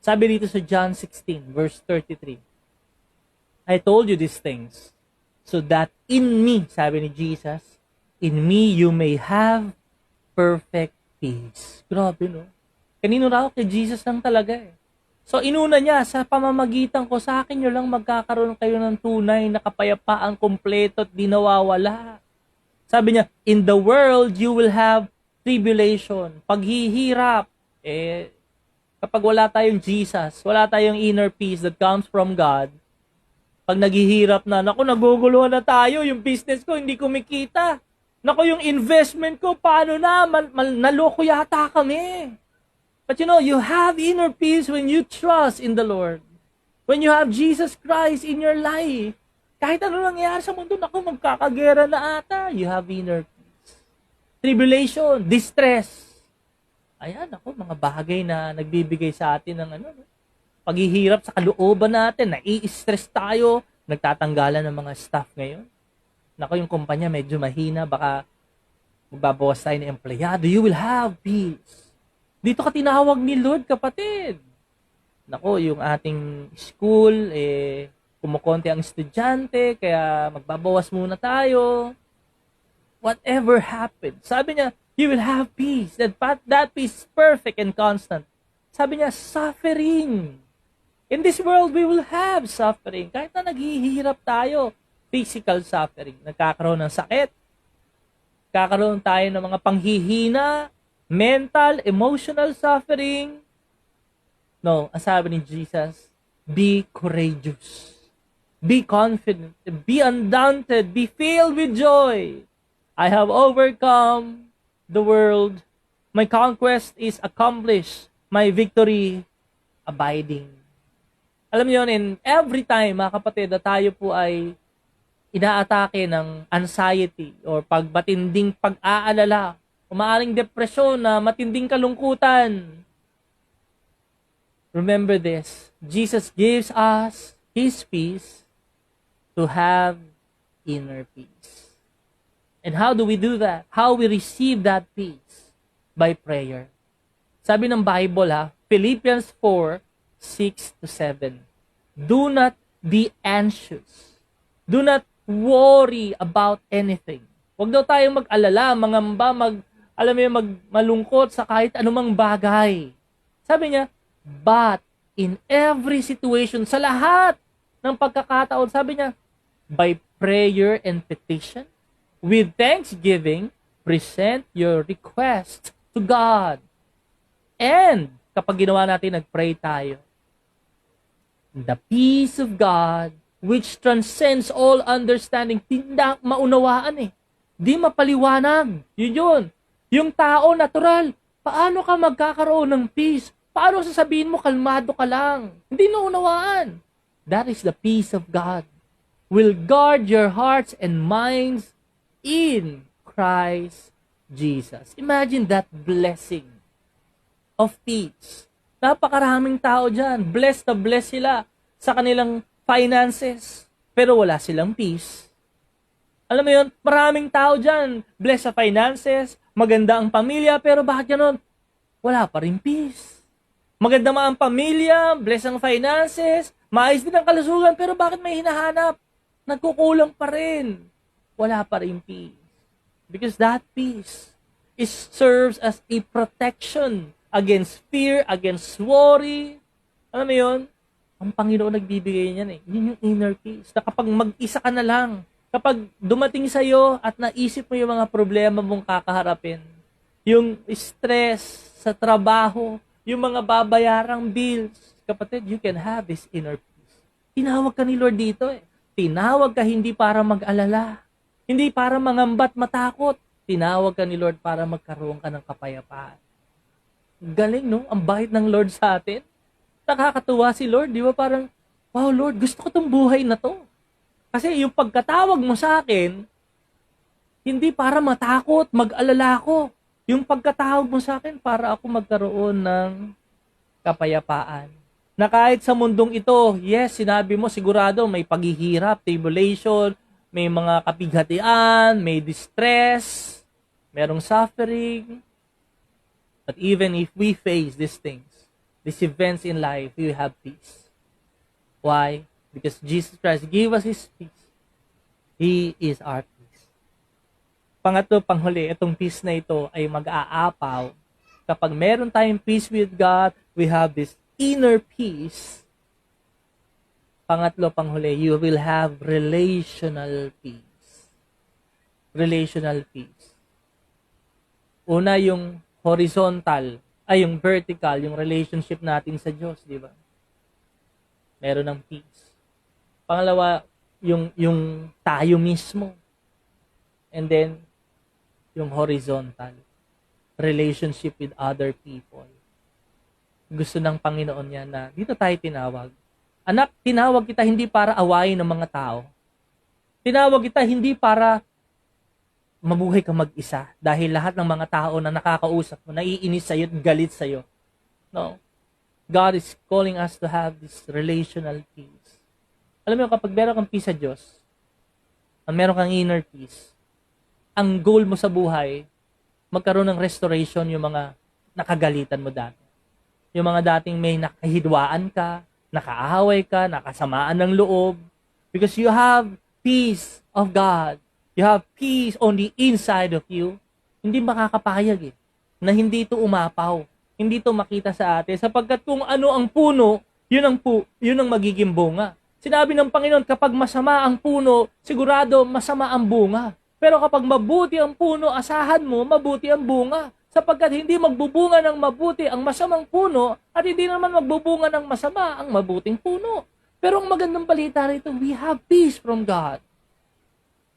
Sabi dito sa John 16, verse 33, I told you these things so that in me, sabi ni Jesus, in me you may have perfect peace. Grabe, no? Kanino raw? Kay Jesus lang talaga eh. So, inuna niya, sa pamamagitan ko, sa akin nyo lang magkakaroon kayo ng tunay na kapayapaan, kompleto at di nawawala. Sabi niya, in the world, you will have tribulation, paghihirap. Kapag wala tayong Jesus, wala tayong inner peace that comes from God, pag naghihirap na, naku, naguguluhan na tayo, yung business ko, hindi kumikita. Naku, yung investment ko, paano na? Naloko yata kami. But you know, you have inner peace when you trust in the Lord. When you have Jesus Christ in your life. Kahit ano nangyayari sa mundo, naku, magkakagera na ata. You have inner peace. Tribulation, distress. Ayan, ako, mga bagay na nagbibigay sa atin ng paghihirap sa kalooban natin, nai-stress tayo, nagtatanggalan ng mga staff ngayon. Naku, yung kumpanya medyo mahina, baka magbabawas tayo ng empleyado. You will have peace. Dito ka tinawag ni Lord, kapatid. Naku, yung ating school, kumukonti ang estudyante, kaya magbabawas muna tayo. Whatever happened, sabi niya, you will have peace. That peace is perfect and constant. Sabi niya, suffering. In this world, we will have suffering. Kahit na naghihirap tayo, physical suffering. Nagkakaroon ng sakit. Kakaroon tayo ng mga panghihina, mental, emotional suffering. No, ang sabi ni Jesus, be courageous. Be confident. Be undaunted. Be filled with joy. I have overcome the world. My conquest is accomplished. My victory abiding. Alam niyo yun, in every time, mga kapatid, na tayo po ay inaatake ng anxiety or matinding pag-aalala, umaaring depresyon na matinding kalungkutan. Remember this, Jesus gives us His peace to have inner peace. And how do we do that? How we receive that peace? By prayer. Sabi ng Bible Philippians 4:6-7. Do not be anxious. Do not worry about anything. Huwag daw tayong mag-alala, mangamba, malungkot sa kahit anumang bagay. Sabi niya, but in every situation, sa lahat ng pagkakataon, sabi niya, by prayer and petition, with thanksgiving, present your request to God. And kapag ginawa natin, nag-pray tayo, the peace of God, which transcends all understanding, tindak maunawaan di mapaliwanag. Yun. Yung tao, natural, paano ka magkakaroon ng peace? Paano sasabihin mo, kalmado ka lang? Hindi naunawaan. That is the peace of God. Will guard your hearts and minds in Christ Jesus. Imagine that blessing of peace. Napakaraming tao dyan. Blessed na blessed sila sa kanilang finances. Pero wala silang peace. Alam mo yun, maraming tao dyan. Blessed sa finances, maganda ang pamilya, pero bakit ganon? Wala pa rin peace. Maganda man ang pamilya, blessed ang finances, maayos din ang kalusugan, pero bakit may hinahanap? Nagkukulang pa rin. Wala pa rin peace. Because that peace serves as a protection against fear, against worry. Alam mo yun? Ang Panginoon nagbibigay niyan Yun yung inner peace. Na kapag mag-isa ka na lang, kapag dumating sa'yo at naisip mo yung mga problema mong kakaharapin, yung stress sa trabaho, yung mga babayarang bills, kapatid, you can have this inner peace. Tinawag ka ni Lord dito eh. Tinawag ka hindi para mag-alala. Hindi para mangambat matakot. Tinawag ka ni Lord para magkaroon ka ng kapayapaan. Galing, no? Ang bait ng Lord sa atin. Nakakatuwa si Lord, di ba? Parang, wow, Lord, gusto ko tong buhay na to. Kasi yung pagkatawag mo sa akin, hindi para matakot, mag-alala ako. Yung pagkatawag mo sa akin, para ako magkaroon ng kapayapaan. Na kahit sa mundong ito, yes, sinabi mo, sigurado may paghihirap, tribulation, may mga kapighatian, may distress, merong suffering. But even if we face these things, these events in life, we have peace. Why? Because Jesus Christ gave us His peace. He is our peace. Pangatlo, panghuli, itong peace na ito ay mag-aapaw. Kapag meron tayong peace with God, we have this inner peace. Pangatlo, panghuli, you will have relational peace. Relational peace. Una, yung horizontal, ay yung vertical, yung relationship natin sa Diyos, di ba? Meron ng peace. Pangalawa, yung tayo mismo. And then, yung horizontal, relationship with other people. Gusto ng Panginoon niya na dito tayo tinawag. Anak, tinawag kita hindi para awayin ng mga tao. Tinawag kita hindi para mabuhay ka mag-isa dahil lahat ng mga tao na nakakausap mo, naiinis sa'yo at galit sa'yo. No. God is calling us to have this relational peace. Alam mo, kapag meron kang peace sa Diyos, meron kang inner peace, ang goal mo sa buhay, magkaroon ng restoration yung mga nakagalitan mo dati. Yung mga dating may nakahidwaan ka, nakaahaway ka, nakasamaan ng loob, because you have peace of God. You have peace on the inside of you. Hindi makakapayag na hindi ito umapaw. Hindi ito makita sa atin. Sapagkat kung ano ang puno, yun ang magiging bunga. Sinabi ng Panginoon, kapag masama ang puno, sigurado masama ang bunga. Pero kapag mabuti ang puno, asahan mo, mabuti ang bunga. Sapagkat hindi magbubunga ng mabuti ang masamang puno at hindi naman magbubunga ng masama ang mabuting puno. Pero ang magandang balita rito, we have peace from God.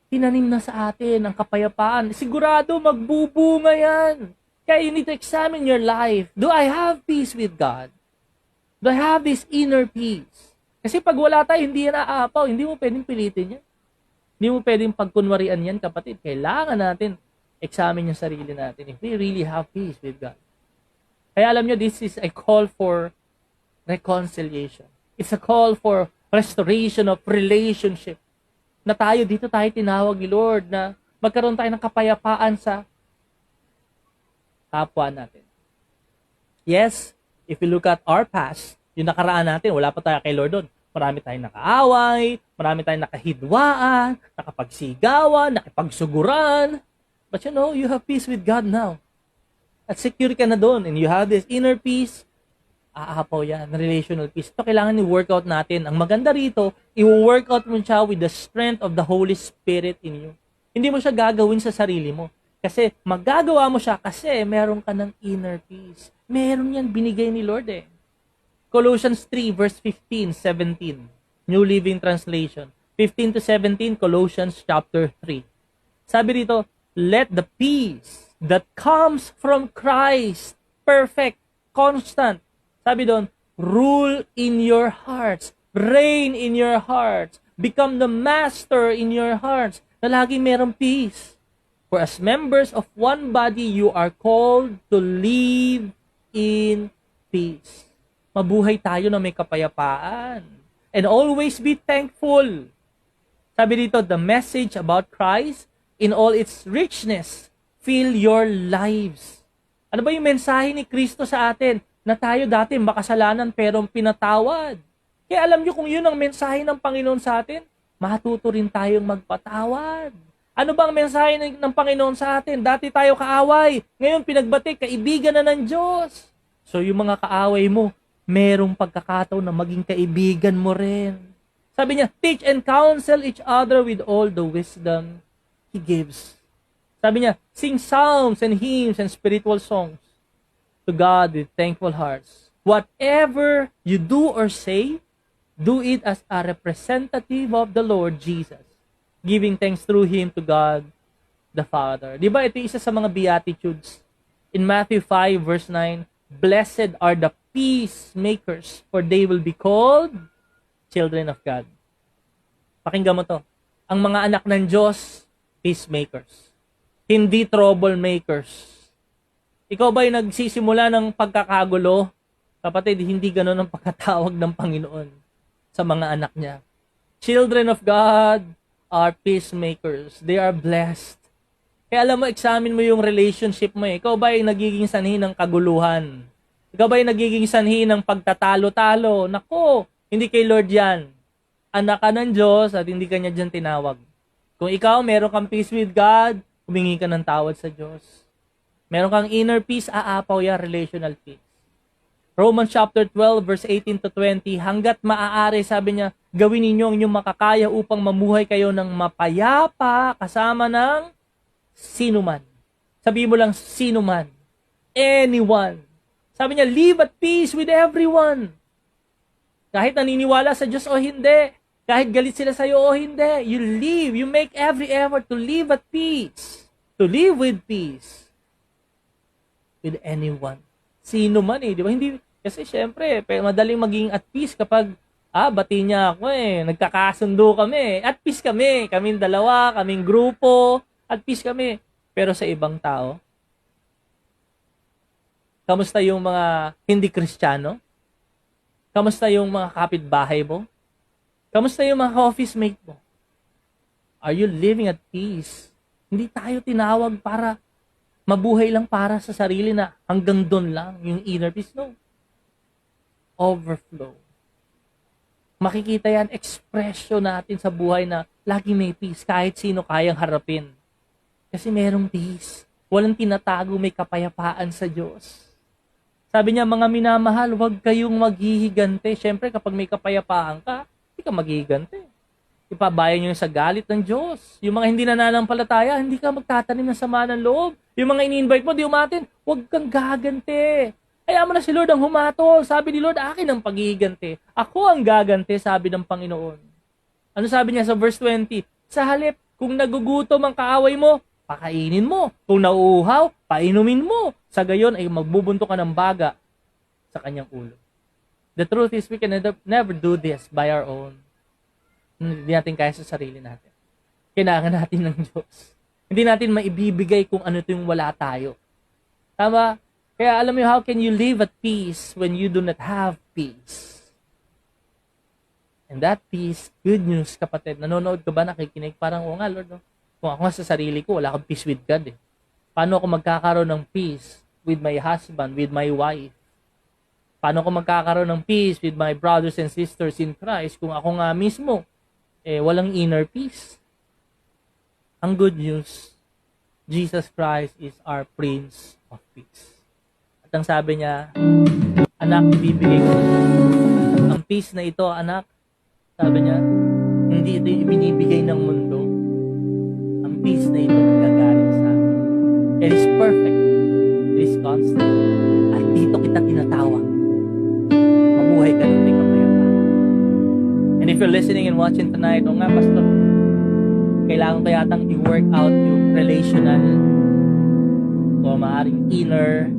Tinanim na sa atin ang kapayapaan. Sigurado magbubunga yan. Kaya you need to examine your life. Do I have peace with God? Do I have this inner peace? Kasi pag wala tayo, hindi yan aapaw. Hindi mo pwedeng pilitin yan. Hindi mo pwedeng pagkunwarian yan, kapatid. Kailangan natin examine yung sarili natin if we really have peace with God. Kaya alam nyo, this is a call for reconciliation. It's a call for restoration of relationship. Na tayo, dito tayo tinawag ni Lord na magkaroon tayo ng kapayapaan sa kapwa natin. Yes, if we look at our past, yung nakaraan natin, wala pa tayo kay Lord doon. Marami tayong nakaaway, marami tayong nakahidwaan, nakapagsigawan, nakipagsuguran. But you know, you have peace with God now. At secure ka na doon, and you have this inner peace. Aapaw yan, relational peace. Ito kailangan i-workout natin. Ang maganda rito, i-workout mo siya with the strength of the Holy Spirit in you. Hindi mo siya gagawin sa sarili mo. Kasi magagawa mo siya kasi meron ka ng inner peace. Meron yan binigay ni Lord eh. Colossians 3 verse 15, 17. New Living Translation. 15 to 17, Colossians chapter 3. Sabi dito, let the peace that comes from Christ, perfect, constant, sabi doon, rule in your hearts, reign in your hearts, become the master in your hearts, na lagi merong peace. For as members of one body, you are called to live in peace. Mabuhay tayo na may kapayapaan. And always be thankful. Sabi dito, the message about Christ in all its richness, fill your lives. Ano ba yung mensahe ni Kristo sa atin? Na tayo dati makasalanan pero pinatawad. Kaya alam nyo kung yun ang mensahe ng Panginoon sa atin, matuto rin tayong magpatawad. Ano bang mensahe ng Panginoon sa atin? Dati tayo kaaway, ngayon pinagbati, kaibigan na ng Diyos. So yung mga kaaway mo, merong pagkakataon na maging kaibigan mo rin. Sabi niya, teach and counsel each other with all the wisdom He gives. Sabi niya, sing psalms and hymns and spiritual songs to God with thankful hearts. Whatever you do or say, do it as a representative of the Lord Jesus, giving thanks through Him to God the Father. Di ba ito isa sa mga Beatitudes? In Matthew 5 verse 9, blessed are the peacemakers, for they will be called children of God. Pakinggan mo to. Ang mga anak ng Diyos, peacemakers. Hindi troublemakers. Ikaw ba'y nagsisimula ng pagkakagulo? Kapatid, hindi ganun ang pagkatawag ng Panginoon sa mga anak niya. Children of God are peacemakers. They are blessed. Kaya alam mo, examine mo yung relationship mo. Ikaw ba'y nagiging sanhi ng kaguluhan? Ikaw ba'y nagiging sanhi ng pagtatalo-talo? Nako, hindi kay Lord yan. Anak ka ng Diyos at hindi ka niya dyan tinawag. Kung ikaw, meron kang peace with God, humingi ka ng tawad sa Diyos. Meron kang inner peace, aapaw yan, relational peace. Romans chapter 12, verse 18 to 20, hanggat maaari, sabi niya, gawin ninyo ang inyong makakaya upang mamuhay kayo ng mapayapa kasama ng sinuman. Sabihin mo lang, sinuman. Anyone. Sabi niya, live at peace with everyone. Kahit naniniwala sa Diyos o hindi, kahit galit sila sa'yo o hindi, you live, you make every effort to live at peace. To live with peace. With anyone. Sino man di ba? Hindi, kasi syempre, madaling maging at peace kapag, bati niya ako nagkakasundo kami, at peace kaming dalawa, kaming grupo, at peace kami. Pero sa ibang tao, kamusta yung mga hindi Kristiyano? Kamusta yung mga kapitbahay mo? Kamusta yung mga office mate mo? Are you living at peace? Hindi tayo tinawag para mabuhay lang para sa sarili na hanggang doon lang yung inner peace. No. Overflow. Makikita yan, expression natin sa buhay na lagi may peace kahit sino kayang harapin. Kasi merong peace. Walang tinatago, may kapayapaan sa Diyos. Sabi niya, mga minamahal, huwag kayong maghihigante. Siyempre, kapag may kapayapaan ka, hindi ka maghihigante. Ipabayan nyo sa galit ng Diyos. Yung mga hindi nananampalataya, hindi ka magtatanim ng sama ng loob. Yung mga ini-invite mo, di umatin, huwag kang gagante. Kaya mo na si Lord ang humatol. Sabi ni Lord, akin ang paghihigante. Ako ang gagante, sabi ng Panginoon. Ano sabi niya sa verse 20? Sa halip, kung nagugutom ang kaaway mo, pakainin mo. Kung nauuhaw, painumin mo. Sa gayon ay magbubunto ka ng baga sa kanyang ulo. The truth is, we can never do this by our own. Hindi natin kaya sa sarili natin. Kailangan natin ng Diyos. Hindi natin maibibigay kung ano ito yung wala tayo. Tama? Kaya alam mo, how can you live at peace when you do not have peace? And that peace, good news, kapatid. Nanonood ka ba, nakikinig? Parang, nga, Lord, no? Kung ako nga sa sarili ko, wala akong peace with God. Paano ako magkakaroon ng peace with my husband, with my wife? Paano ako magkakaroon ng peace with my brothers and sisters in Christ kung ako nga mismo, walang inner peace? Ang good news, Jesus Christ is our Prince of Peace. At ang sabi niya, anak, ibibigay ko ang peace na ito, anak. Sabi niya, hindi ito ibinibigay ng mundo. Ang peace na ito nanggagaling sa akin. It is perfect. It is constant. At dito kita tinatawag. Mabuhay ka ng may kapayapaan. And if you're listening and watching tonight, o nga, Pastor, kailangan ko yatang i-work out yung relational o maaaring inner.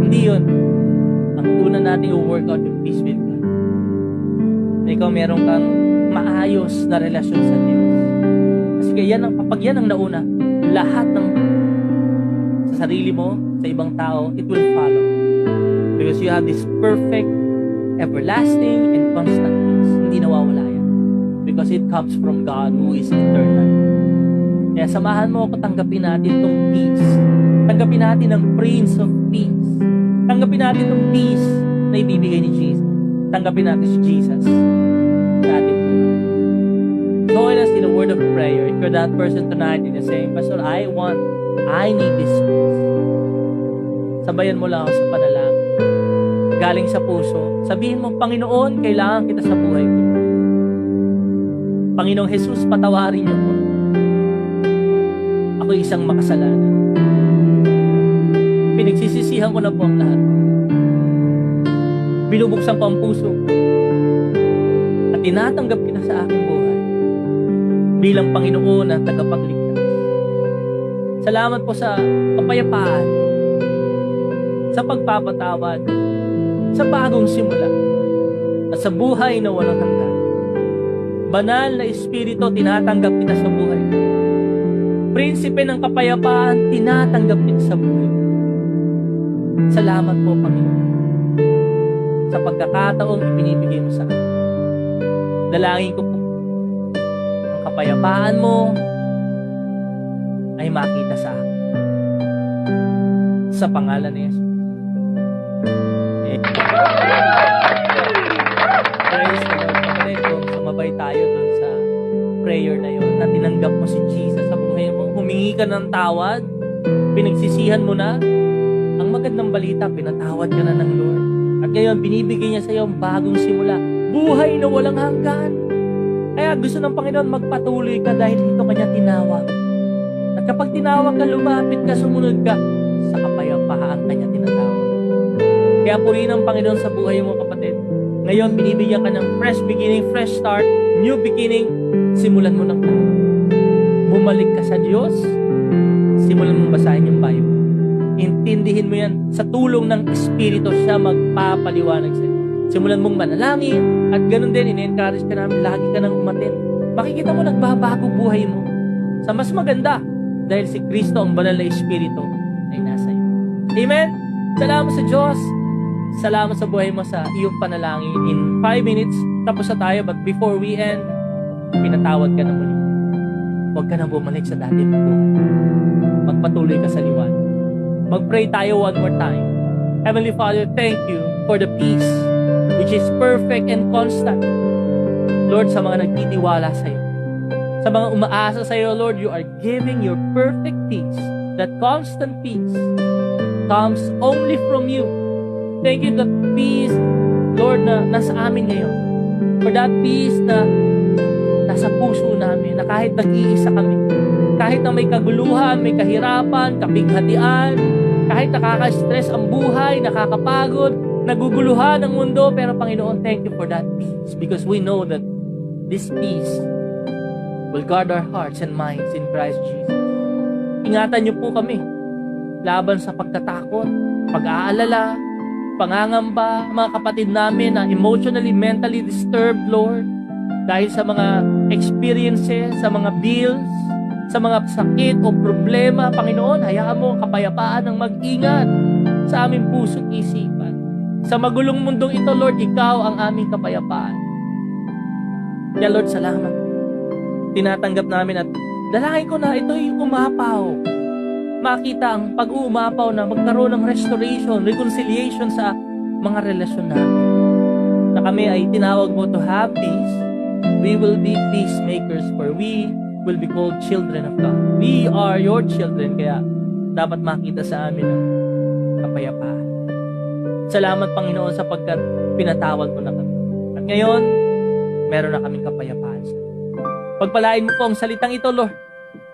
Hindi yun. Ang una natin i-work out yung peace with God. Na ikaw meron kang maayos na relasyon sa Diyos. Kasi kapag yan ang nauna, lahat ng sa sarili mo, sa ibang tao, it will follow. Because you have this perfect, everlasting, and constant peace. Hindi nawawala yan. Because it comes from God who is eternal. Kaya samahan mo ako, tanggapin natin itong peace. Tanggapin natin ang Prince of Peace. Tanggapin natin itong peace na ibibigay ni Jesus. Tanggapin natin si Jesus sa ating buhay. Join us in a word of prayer. If you're that person tonight and you're saying, Pastor, I need this peace. Sabayan mo lang ako sa panalangin. Galing sa puso. Sabihin mo, Panginoon, kailangan kita sa buhay ko. Panginoong Jesus, patawarin niyo po. Ako isang makasalanan. Pinagsisisihan ko na po ang lahat. binubuksan ko ang puso at tinatanggap kita sa aking buhay bilang Panginoon at tagapagligtas. Salamat po sa kapayapaan, sa pagpapatawad, sa bagong simula, at sa buhay na walang hanggan. Banal na Espiritu, tinatanggap kita sa buhay. Prinsipe ng kapayapaan, tinatanggap kita sa buhay. Salamat po, Panginoon, sa pagkakataong ibinibigay mo sa akin. Dalangin ko po, ang kapayapaan mo ay makita sa akin. Sa pangalan ni Jesus. Praise the Lord. Kapatid, kung sumabay tayo dun sa prayer na yun, na tinanggap mo si Jesus sa buhay mo, humingi ka ng tawad, pinagsisihan mo na, ang magandang balita, pinatawad ka na ng Lord. At ngayon, binibigay niya sa iyo ang bagong simula. Buhay na walang hanggan. Kaya gusto ng Panginoon magpatuloy ka dahil dito kanya tinawag. At kapag tinawag ka, lumapit ka, sumunod ka, sa kapayapaan kanya tinatawag. Kaya purihin ang Panginoon sa buhay mo, kapatid. Ngayon, binibigyan ka ng fresh beginning, fresh start, new beginning. Simulan mo ng tawag. Bumalik ka sa Diyos. Simulan mo basahin yung Bible. Intindihin mo yan. Sa tulong ng Espiritu, siya magpapaliwanag sa iyo. Simulan mong manalangin. At ganun din, in-encourage ka namin, lagi ka nang umatin. Makikita mo, nagbabago buhay mo. Sa mas maganda, dahil si Kristo, ang banal na Espiritu, ay nasa iyo. Amen? Salamat sa Diyos. Salamat sa buhay mo sa iyong panalangin. In 5 minutes, tapos na tayo. But before we end, pinatawad ka na muli. Huwag ka na bumalik sa dati mong buhay. Magpatuloy ka sa liwanag. Mag-pray tayo one more time. Heavenly Father, thank you for the peace which is perfect and constant. Lord, sa mga nagtitiwala sa iyo, sa mga umaasa sa iyo, Lord, you are giving your perfect peace. That constant peace comes only from you. Thank you that peace, Lord, na nasa amin ngayon. For that peace na nasa puso namin, na kahit nag-iisa kami, kahit na may kaguluhan, may kahirapan, kapighatian, kahit nakaka-stress ang buhay, nakakapagod, naguguluhan ang mundo, pero Panginoon, thank you for that peace because we know that this peace will guard our hearts and minds in Christ Jesus. Ingatan niyo po kami laban sa pagtatakot, pag-aalala, pangangamba, mga kapatid namin na emotionally, mentally disturbed, Lord, dahil sa mga experiences, sa mga bills, sa mga sakit o problema, Panginoon, hayaan mo ang kapayapaan ng mag-ingat sa aming puso at isipan. Sa magulong mundong ito, Lord, ikaw ang aming kapayapaan. Kaya, Lord, salamat. Tinatanggap namin at dalangin ko na ito'y umapaw. Makita ang pag-uumapaw na magkaroon ng restoration, reconciliation sa mga relasyon namin. Na kami ay tinawag mo to have peace. We will be peacemakers for we will be called children of God. We are your children, kaya dapat makita sa amin ang kapayapaan. Salamat, Panginoon, sapagkat pinatawad mo na kami. At ngayon, meron na kaming kapayapaan. Pagpalain mo po ang salitang ito, Lord.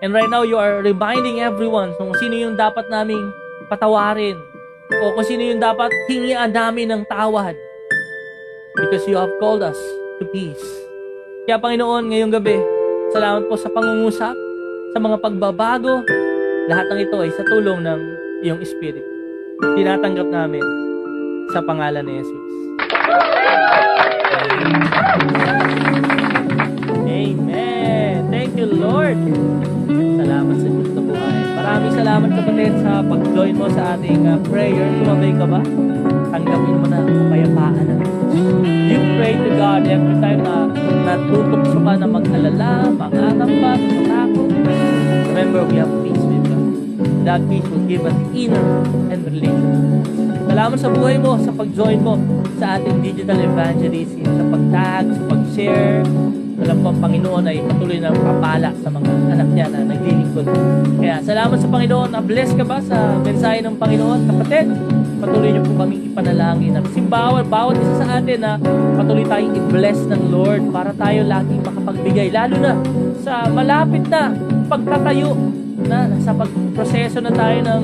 And right now, you are reminding everyone kung sino yung dapat naming patawarin o kung sino yung dapat hingian namin ng tawad. Because you have called us to peace. Kaya, Panginoon, ngayong gabi, salamat po sa pangungusap, sa mga pagbabago. Lahat ng ito ay sa tulong ng iyong Espiritu. Tinatanggap namin sa pangalan ni Jesus. Amen. Thank you, Lord. Salamat sa Diyos na buhay. Maraming salamat, kapatid, sa pag-join mo sa ating prayer. Sumabay ka ba? Tanggapin mo na ang kapayapaan ng Diyos. You pray to God every time na natutokso ka na mag-alala, mangangamba, matakot. Remember, we have peace with God. That peace will give us inner and relationship. Salamat sa buhay mo, sa pag-join mo sa ating digital evangelism, sa pag-tag, sa pag-share. Alam ko, ang Panginoon ay patuloy na papala sa mga anak niya na naglilingkod. Kaya salamat sa Panginoon. Na-bless ka ba sa mensahe ng Panginoon? Kapatid, patuloy niyo po kaming ipanalangin. Ang simbawan, bawat isa sa atin na patuloy tayong i-bless ng Lord para tayo laging makapagbigay. Lalo na sa malapit na pagtatayo na sa pagproseso na tayo ng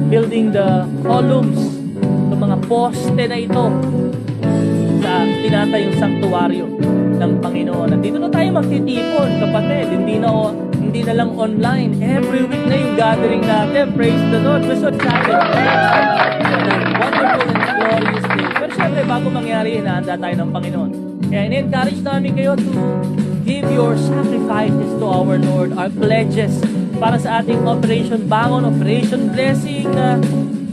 building the columns, ng mga poste na ito. tinatayong sanktuaryo ng Panginoon. At dito na tayo magtitipon, kapatid. Hindi na lang online. Every week na yung gathering natin. Praise the Lord. We're so excited. Wonderful and glorious day. Pero syempre, bago mangyari, hinaanda tayo ng Panginoon. Kaya in-encourage namin kayo to give your sacrifices to our Lord, our pledges para sa ating Operation Bangon, Operation Blessing, na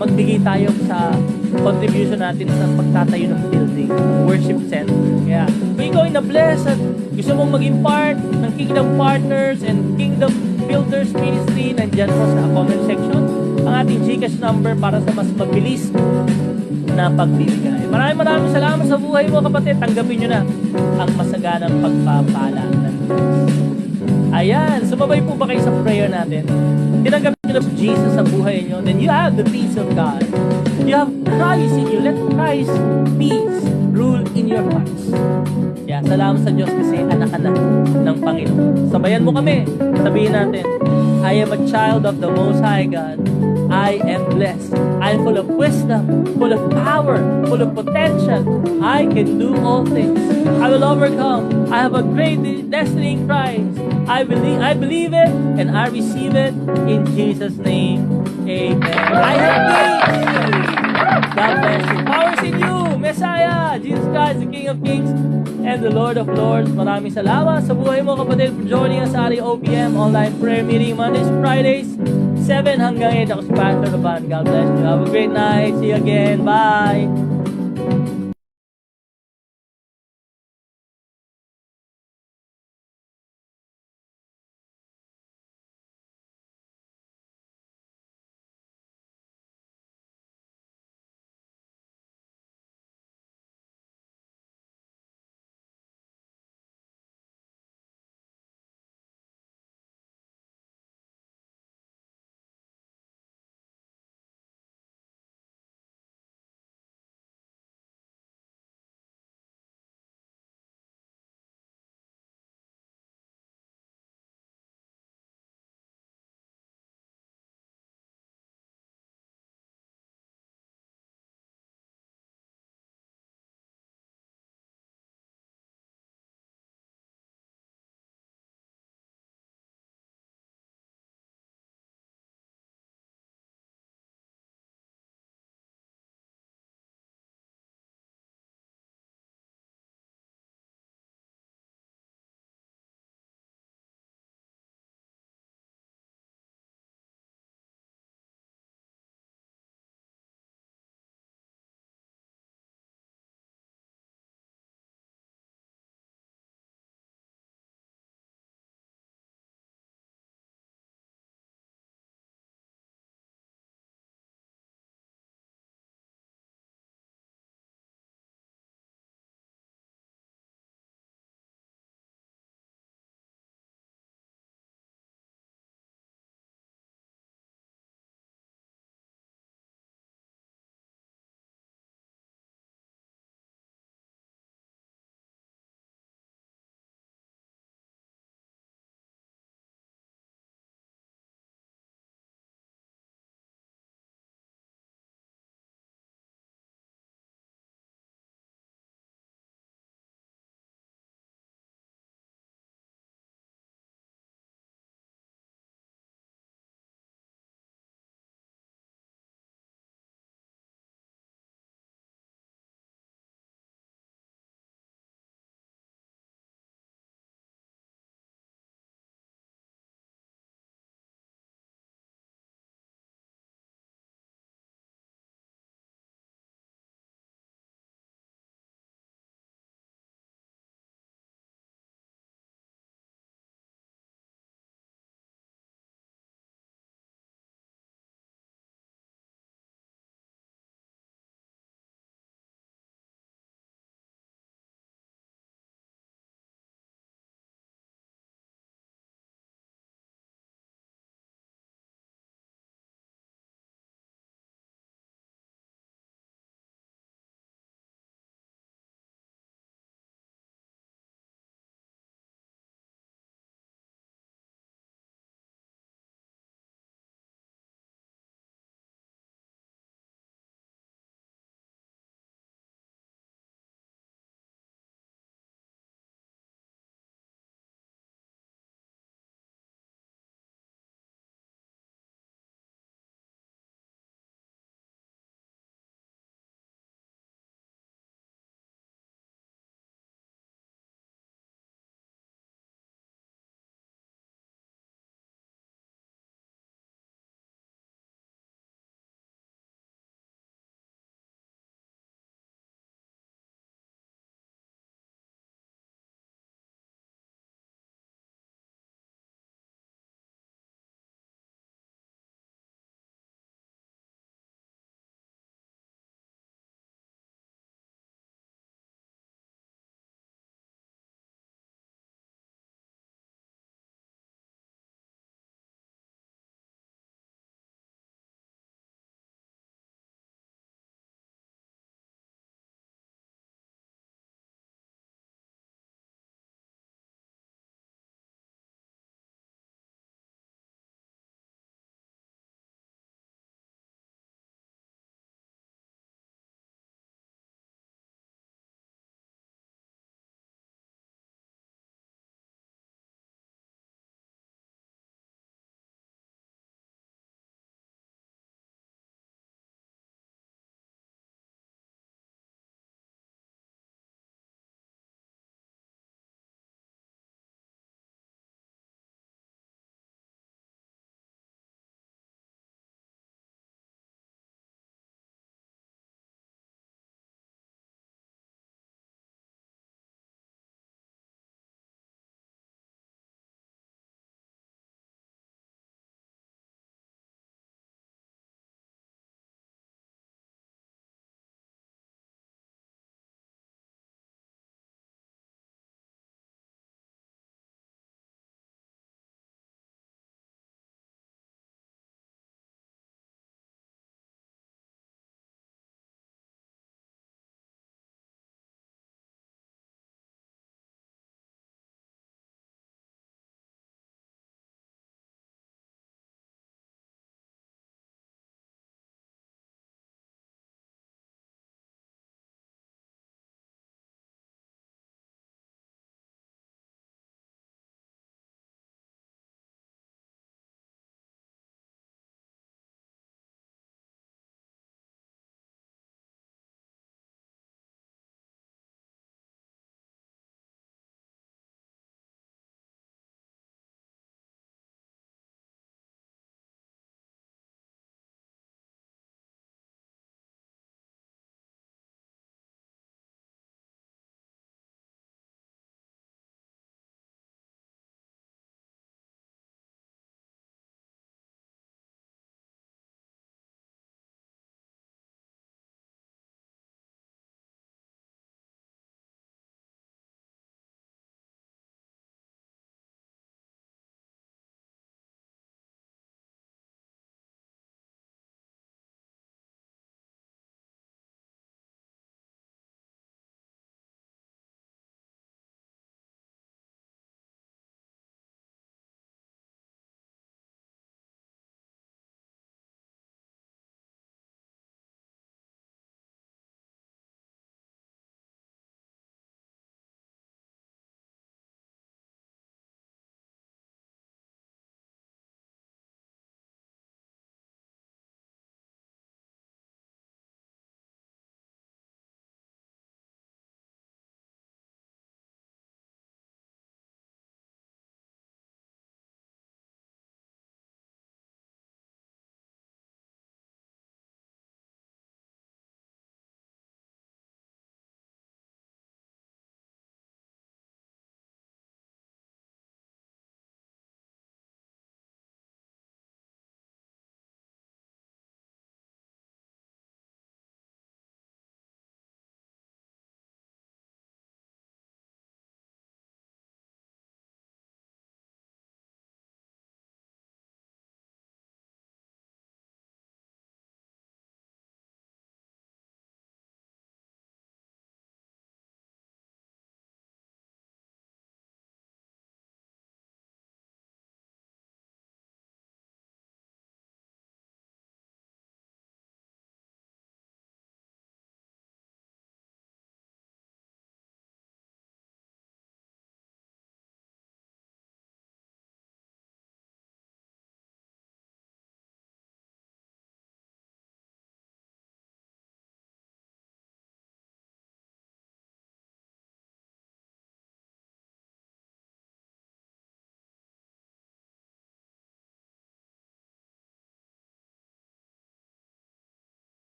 magbigay tayo sa contribution natin sa pagtatayo ng building, worship center. Kaya, kung ikaw ay na-bless at gusto mong maging part ng Kingdom Partners and Kingdom Builders Ministry, nandyan po sa comment section ang ating GCash number para sa mas mabilis na pagbibigay. Maraming salamat sa buhay mo, kapatid. Tanggapin nyo na ang masaganang pagpapala ng Diyos. Ayan, sumabay po ba kayo sa prayer natin? Tinanggapin nyo na si Jesus sa buhay nyo, then you have the peace of God. You have Christ in you. Let Christ's peace rule in your hearts. Yeah, salamat sa Diyos kasi anak-anak ng Panginoon. Sabayan mo kami. Sabihin natin, I am a child of the Most High God. I am blessed. I'm full of wisdom, full of power, full of potential. I can do all things. I will overcome. I have a great destiny in Christ. I believe it, and I receive it in Jesus' name. Amen. I have peace. God bless you. Powers in you, Messiah, Jesus Christ, the King of Kings and the Lord of Lords. Maraming salamat sa buhay mo, kapatid, for joining us sa ating OPM online prayer meeting Mondays, Fridays, 7 hanggang 8. Ako si Pastor Laban. God bless you. Have a great night. See you again. Bye.